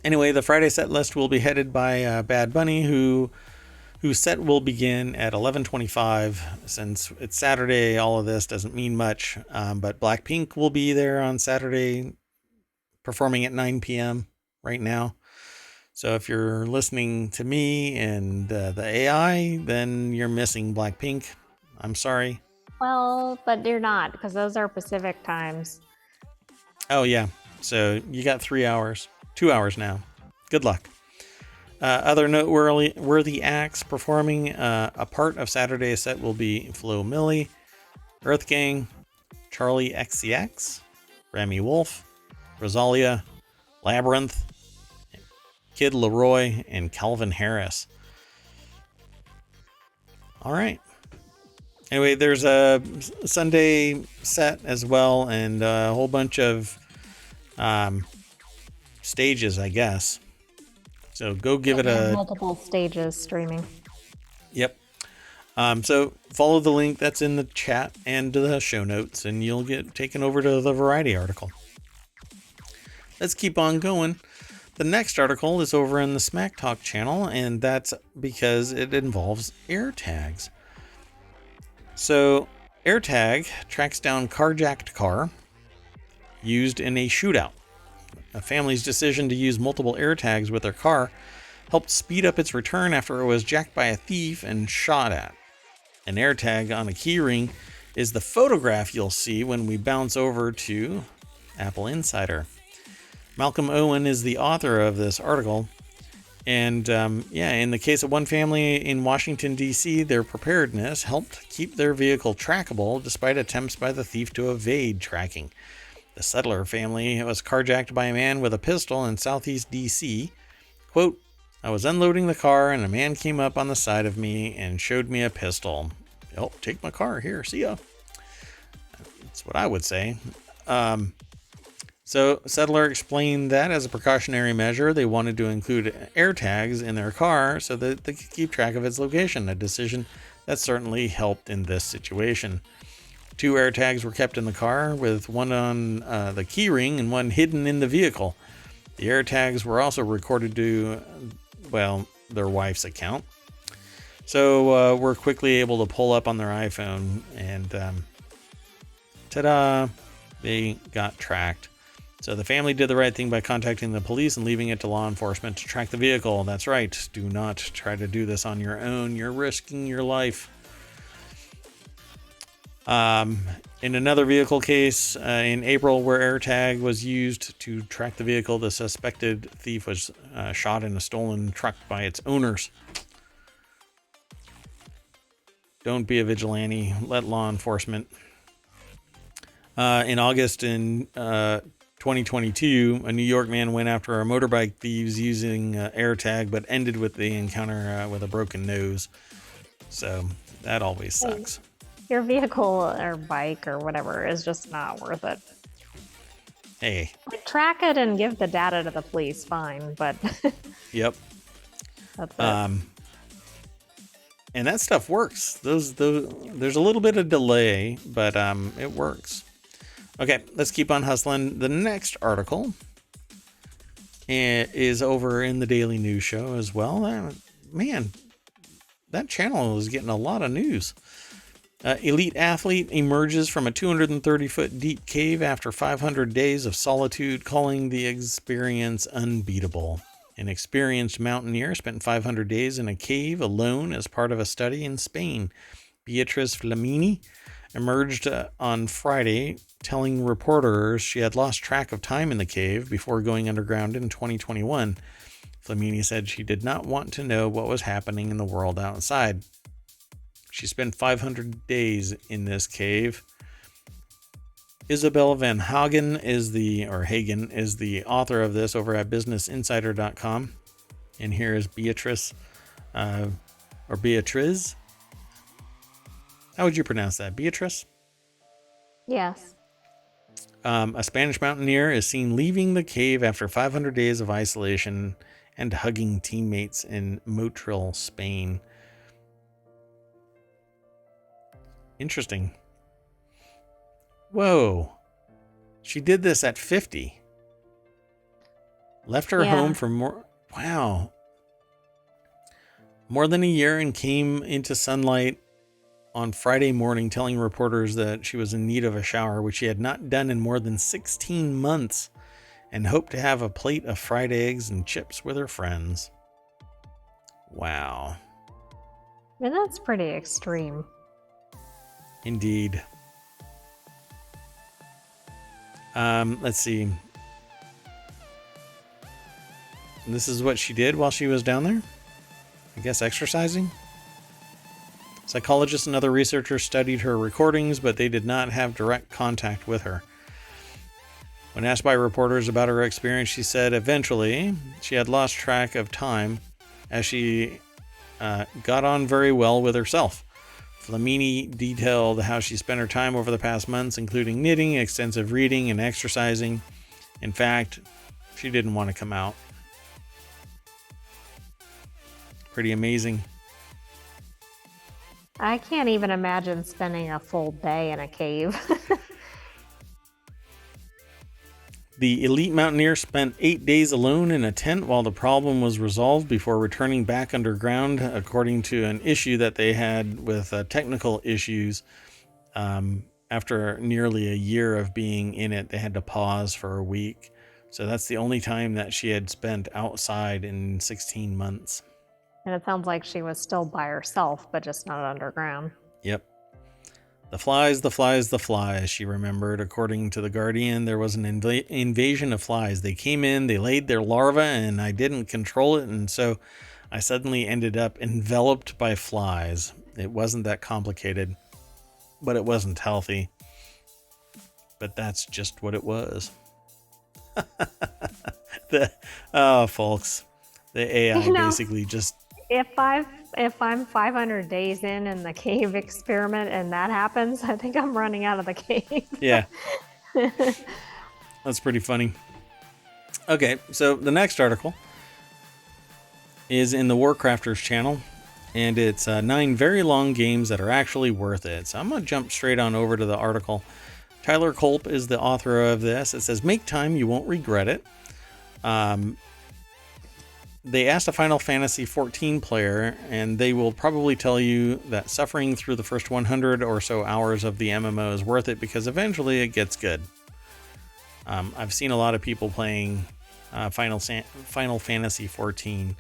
Anyway, the Friday set list will be headed by Bad Bunny, whose set will begin at 11:25. Since it's Saturday, all of this doesn't mean much. But Blackpink will be there on Saturday, performing at 9 p.m. right now. So if you're listening to me and the AI, then you're missing Blackpink. I'm sorry. Well, but you're not, because those are Pacific times. Oh, yeah. So you got 3 hours. 2 hours now. Good luck. Other noteworthy acts performing a part of Saturday's set will be Flo Milli, Earth Gang, Charlie XCX, Remy Wolf, Rosalia, Labyrinth, Kid Leroy, and Calvin Harris. All right. Anyway, there's a Sunday set as well, and a whole bunch of stages, I guess. So go give it a... multiple stages streaming. Yep. So follow the link that's in the chat and the show notes, and you'll get taken over to the Variety article. Let's keep on going. The next article is over in the Smack Talk channel, and that's because it involves AirTags. So AirTag tracks down carjacked car used in a shootout. A family's decision to use multiple AirTags with their car helped speed up its return after it was jacked by a thief and shot at. An AirTag on a keyring is the photograph you'll see when we bounce over to Apple Insider. Malcolm Owen is the author of this article. And in the case of one family in Washington, D.C., their preparedness helped keep their vehicle trackable despite attempts by the thief to evade tracking. The Settler family was carjacked by a man with a pistol in southeast D.C. Quote, I was unloading the car and a man came up on the side of me and showed me a pistol. Oh, take my car. Here, see ya. That's what I would say. So Settler explained that as a precautionary measure, they wanted to include AirTags in their car so that they could keep track of its location, a decision that certainly helped in this situation. 2 AirTags were kept in the car, with one on the keyring and one hidden in the vehicle. The AirTags were also recorded to, their wife's account. So we're quickly able to pull up on their iPhone and ta-da, they got tracked. So the family did the right thing by contacting the police and leaving it to law enforcement to track the vehicle. That's right. Do not try to do this on your own. You're risking your life. In another vehicle case, in April, where AirTag was used to track the vehicle, the suspected thief was shot in a stolen truck by its owners. Don't be a vigilante. Let law enforcement. In August in 2022, a New York man went after a motorbike thieves using AirTag, but ended with the encounter with a broken nose. So that always sucks. Your vehicle or bike or whatever is just not worth it. Hey. Like, track it and give the data to the police, fine, but... Yep. That's it. And that stuff works. Those there's a little bit of delay, but it works. Okay, let's keep on hustling. The next article is over in the Daily News Show as well. Man, that channel is getting a lot of news. Elite athlete emerges from a 230-foot deep cave after 500 days of solitude, calling the experience unbeatable. An experienced mountaineer spent 500 days in a cave alone as part of a study in Spain. Beatriz Flamini emerged on Friday, telling reporters she had lost track of time in the cave before going underground in 2021. Flamini said she did not want to know what was happening in the world outside. She spent 500 days in this cave. Isabel Van Hagen is the author of this over at businessinsider.com. And here is Beatriz. How would you pronounce that? Beatriz? Yes. A Spanish mountaineer is seen leaving the cave after 500 days of isolation and hugging teammates in Motril, Spain. Interesting. Whoa. She did this at 50. Left her home for more than a year and came into sunlight on Friday morning, telling reporters that she was in need of a shower, which she had not done in more than 16 months, and hoped to have a plate of fried eggs and chips with her friends. Wow. I mean, that's pretty extreme. Indeed. Let's see. This is what she did while she was down there? I guess exercising? Psychologists and other researchers studied her recordings, but they did not have direct contact with her. When asked by reporters about her experience, she said eventually she had lost track of time as she got on very well with herself. Flamini detailed how she spent her time over the past months, including knitting, extensive reading, and exercising. In fact, she didn't want to come out. Pretty amazing. I can't even imagine spending a full day in a cave. The elite mountaineer spent 8 days alone in a tent while the problem was resolved before returning back underground, according to an issue that they had with technical issues. After nearly a year of being in it, they had to pause for a week. So that's the only time that she had spent outside in 16 months. And it sounds like she was still by herself, but just not underground. Yep. The flies, she remembered. According to The Guardian, there was an invasion of flies. They came in, they laid their larvae, and I didn't control it, and so I suddenly ended up enveloped by flies. It wasn't that complicated, but it wasn't healthy. But that's just what it was. Folks, the AI basically just... If I'm 500 days in the cave experiment and that happens, I think I'm running out of the cave. Yeah. That's pretty funny. Okay, so the next article is in the Warcrafters channel, and it's 9 very long games that are actually worth it. So I'm going to jump straight on over to the article. Tyler Kolp is the author of this. It says, "Make time, you won't regret it." They asked a Final Fantasy XIV player, and they will probably tell you that suffering through the first 100 or so hours of the MMO is worth it because eventually it gets good. I've seen a lot of people playing Final Fantasy XIV,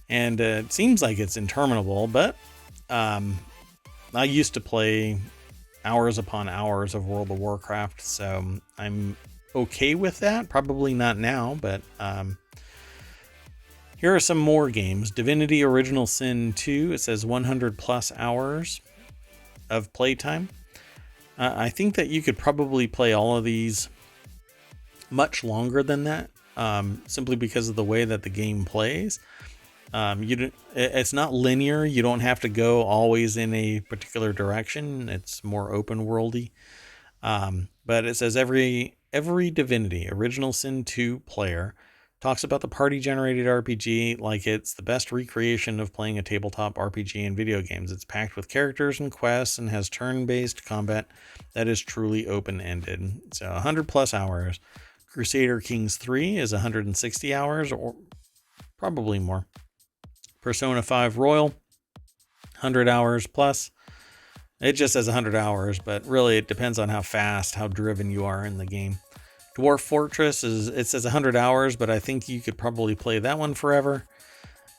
and it seems like it's interminable, but I used to play hours upon hours of World of Warcraft, so I'm okay with that. Probably not now, but... here are some more games. Divinity Original Sin 2, it says 100 plus hours of playtime. I think that you could probably play all of these much longer than that, simply because of the way that the game plays. It's not linear. You don't have to go always in a particular direction. It's more open worldy. But it says every Divinity Original Sin 2 player talks about the party-generated RPG like it's the best recreation of playing a tabletop RPG in video games. It's packed with characters and quests and has turn-based combat that is truly open-ended. So 100 plus hours. Crusader Kings 3 is 160 hours, or probably more. Persona 5 Royal, 100 hours plus. It just says 100 hours, but really it depends on how fast, how driven you are in the game. Dwarf Fortress it says 100 hours, but I think you could probably play that one forever.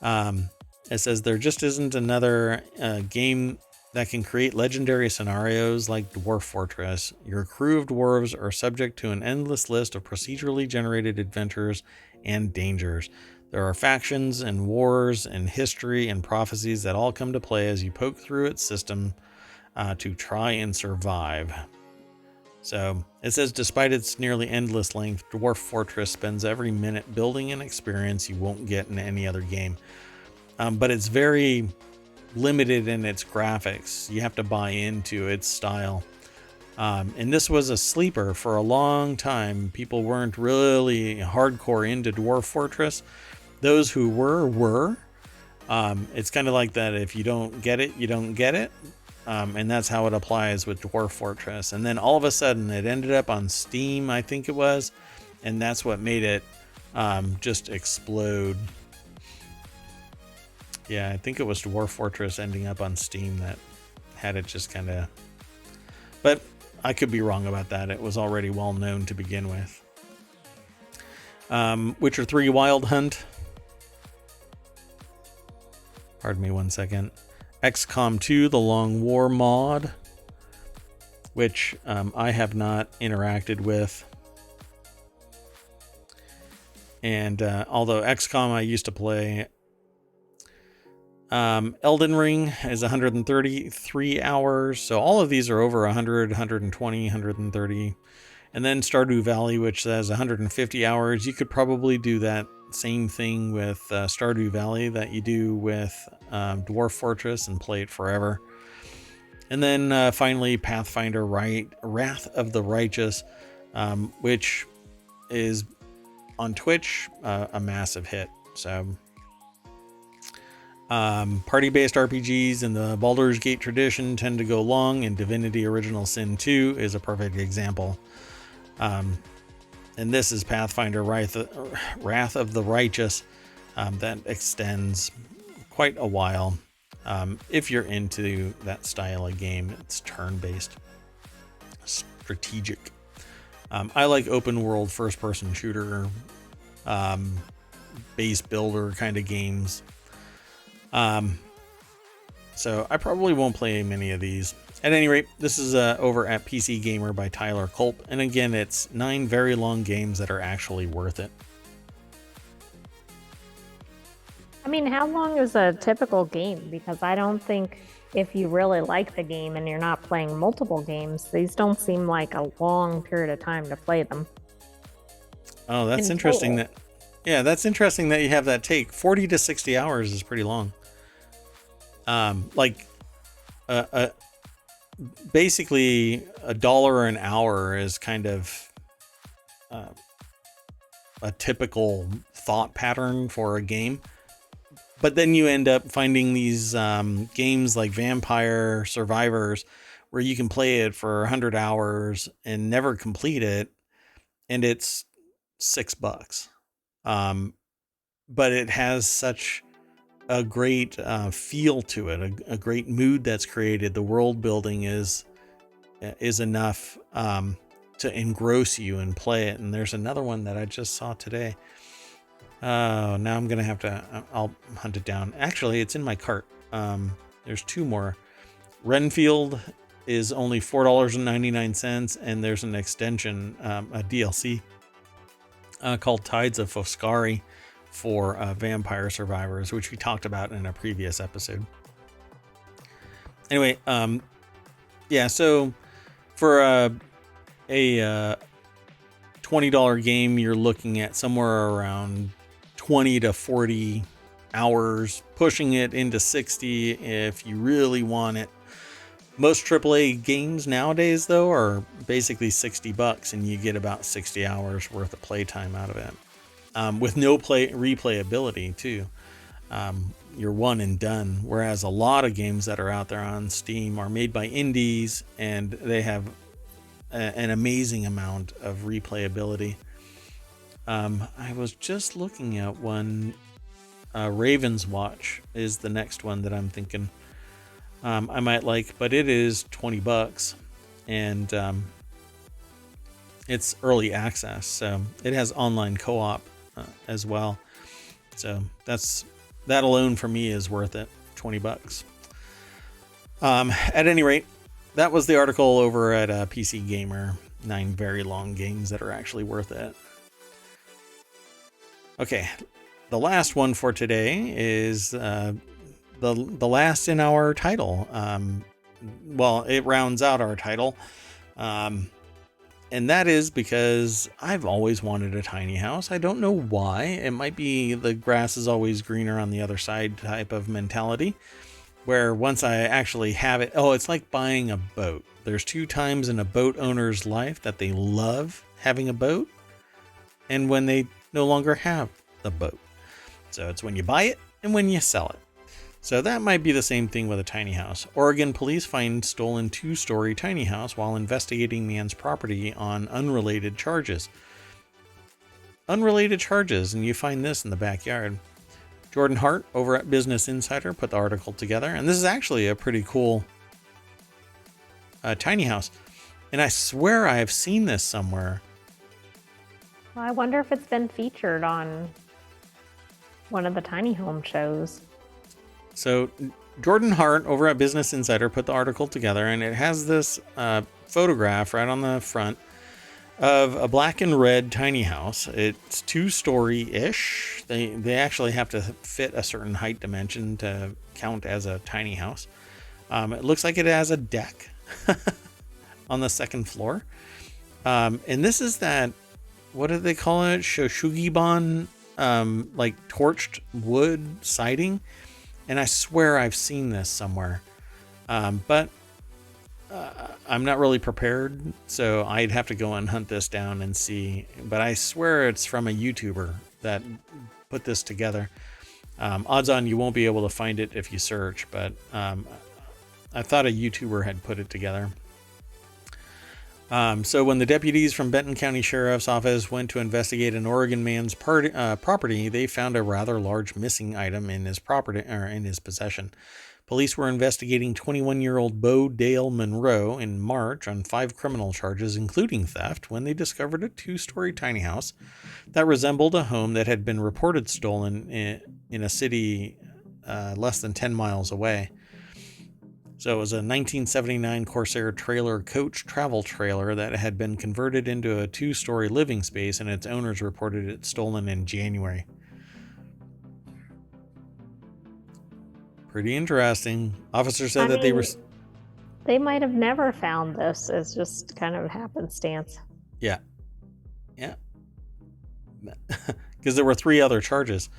It says there just isn't another game that can create legendary scenarios like Dwarf Fortress. Your crew of dwarves are subject to an endless list of procedurally generated adventures and dangers. There are factions and wars and history and prophecies that all come to play as you poke through its system to try and survive. So it says, despite its nearly endless length, Dwarf Fortress spends every minute building an experience you won't get in any other game. But it's very limited in its graphics. You have to buy into its style. And this was a sleeper for a long time. People weren't really hardcore into Dwarf Fortress. Those who were. It's kind of like that. If you don't get it, you don't get it. And that's how it applies with Dwarf Fortress. And then all of a sudden it ended up on Steam, I think it was. And that's what made it just explode. Yeah, I think it was Dwarf Fortress ending up on Steam that had it just kind of... But I could be wrong about that. It was already well known to begin with. Witcher 3 Wild Hunt. Pardon me one second. XCOM 2, the Long War mod, which I have not interacted with. And although XCOM I used to play, Elden Ring is 133 hours. So all of these are over 100, 120, 130. And then Stardew Valley, which says 150 hours. You could probably do that same thing with Stardew Valley that you do with Dwarf Fortress and play it forever. And then finally, Pathfinder Wrath of the Righteous, which is on Twitch a massive hit. So party-based RPGs in the Baldur's Gate tradition tend to go long, and Divinity Original Sin 2 is a perfect example. And this is Pathfinder Wrath of the Righteous that extends quite a while. If you're into that style of game, it's turn-based, strategic. I like open world first-person shooter, base builder kind of games. So I probably won't play many of these. At any rate, this is over at PC Gamer by Tyler Culp. And again, it's 9 very long games that are actually worth it. I mean, how long is a typical game? Because I don't think if you really like the game and you're not playing multiple games, these don't seem like a long period of time to play them. Oh, that's interesting. That's interesting that you have that take. 40 to 60 hours is pretty long. Basically $1 an hour is kind of a typical thought pattern for a game. But then you end up finding these games like Vampire Survivors where you can play it for 100 hours and never complete it, and it's $6. But it has such a great feel to it, a great mood that's created. The world building is enough to engross you and play it. And there's another one that I just saw today. Oh, now I'm gonna have to. I'll hunt it down. Actually, it's in my cart. There's 2 more. Renfield is only $4.99, and there's an extension, a DLC called Tides of Foscari for Vampire Survivors, which we talked about in a previous episode. Anyway, so for a $20 game, you're looking at somewhere around 20 to 40 hours, pushing it into 60 if you really want it. Most AAA games nowadays, though, are basically $60, and you get about 60 hours worth of playtime out of it. With no replayability, too. You're one and done. Whereas a lot of games that are out there on Steam are made by indies, and they have an amazing amount of replayability. I was just looking at one. Raven's Watch is the next one that I'm thinking I might like, but it is $20, and it's early access, so it has online co-op as well. So that alone for me is worth it. $20. At any rate, that was the article over at PC Gamer. 9 very long games that are actually worth it. Okay, the last one for today is the last in our title. Well, it rounds out our title. And that is because I've always wanted a tiny house. I don't know why. It might be the grass is always greener on the other side type of mentality, where once I actually have it, it's like buying a boat. There's 2 times in a boat owner's life that they love having a boat, and when they no longer have the boat. So it's when you buy it and when you sell it. So that might be the same thing with a tiny house. Oregon police find stolen 2-story tiny house while investigating man's property on unrelated charges. Unrelated charges, and you find this in the backyard. Jordan Hart over at Business Insider put the article together, and this is actually a pretty cool tiny house. And I swear I have seen this somewhere. Well, I wonder if it's been featured on one of the tiny home shows. So Jordan Hart over at Business Insider put the article together, and it has this photograph right on the front of a black and red tiny house. It's 2-story-ish. They actually have to fit a certain height dimension to count as a tiny house. It looks like it has a deck on the second floor. And this is that, what do they call it? Shoshugiban, like torched wood siding. And I swear I've seen this somewhere. But I'm not really prepared, so I'd have to go and hunt this down and see. But I swear it's from a YouTuber that put this together. Odds on you won't be able to find it if you search, but I thought a YouTuber had put it together. So when the deputies from Benton County Sheriff's Office went to investigate an Oregon man's property, they found a rather large missing item in his property or in his possession. Police were investigating 21-year-old Bo Dale Monroe in March on 5 criminal charges, including theft, when they discovered a 2-story tiny house that resembled a home that had been reported stolen in a city less than 10 miles away. So it was a 1979 Corsair trailer coach travel trailer that had been converted into a 2-story living space, and its owners reported it stolen in January. Pretty interesting. Officers said they might have never found this. It's just kind of happenstance. Yeah. Because there were 3 other charges.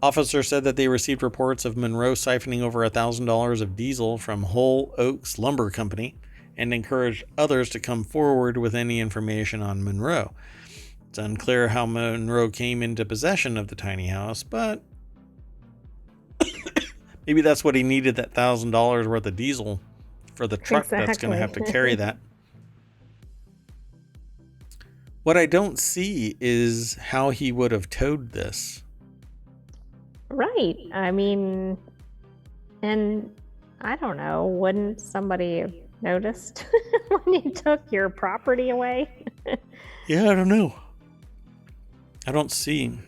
Officers said that they received reports of Monroe siphoning over $1,000 of diesel from Whole Oaks Lumber Company and encouraged others to come forward with any information on Monroe. It's unclear how Monroe came into possession of the tiny house, but maybe that's what he needed, that $1,000 worth of diesel for the truck that's going to have to carry that. What I don't see is how he would have towed this. Right. I mean, and I don't know, wouldn't somebody have noticed when you took your property away? Yeah, I don't know. I don't see.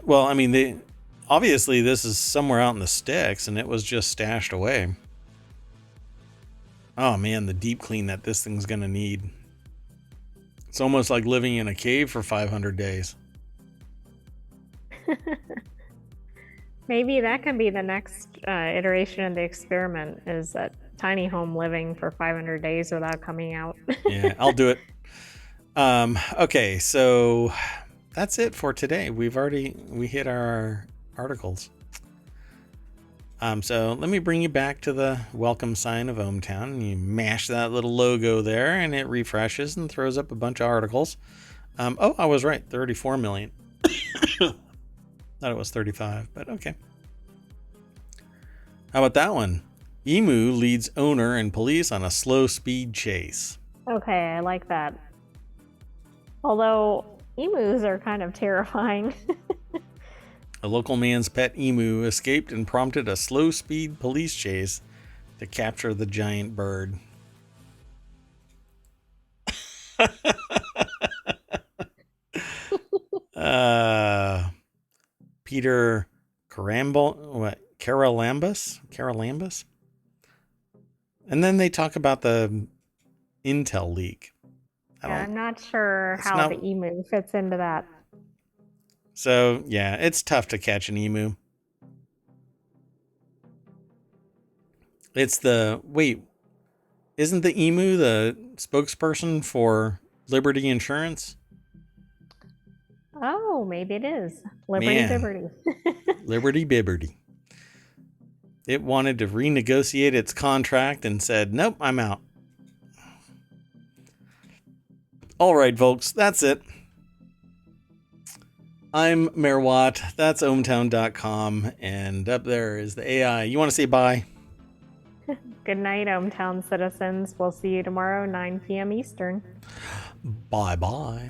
Well, I mean, obviously this is somewhere out in the sticks and it was just stashed away. Oh man, the deep clean that this thing's going to need. It's almost like living in a cave for 500 days. Maybe that can be the next iteration of the experiment, is that tiny home living for 500 days without coming out. Yeah, I'll do it. Okay, so that's it for today. We hit our articles. So let me bring you back to the welcome sign of ohmTown. You mash that little logo there and it refreshes and throws up a bunch of articles. I was right, 34 million. Thought it was 35, but okay. How about that one? Emu leads owner and police on a slow speed chase. Okay, I like that. Although emus are kind of terrifying. A local man's pet emu escaped and prompted a slow speed police chase to capture the giant bird. Peter Carolambus? And then they talk about the Intel leak. I'm not sure how the emu fits into that. So, yeah, it's tough to catch an emu. Isn't the emu the spokesperson for Liberty Insurance? Oh, maybe it is. Liberty. Liberty Bibberty. It wanted to renegotiate its contract and said, nope, I'm out. All right, folks, that's it. I'm Mayor Watt. That's ohmTown.com. And up there is the AI. You want to say bye? Good night, ohmTown citizens. We'll see you tomorrow, 9 p.m. Eastern. Bye-bye.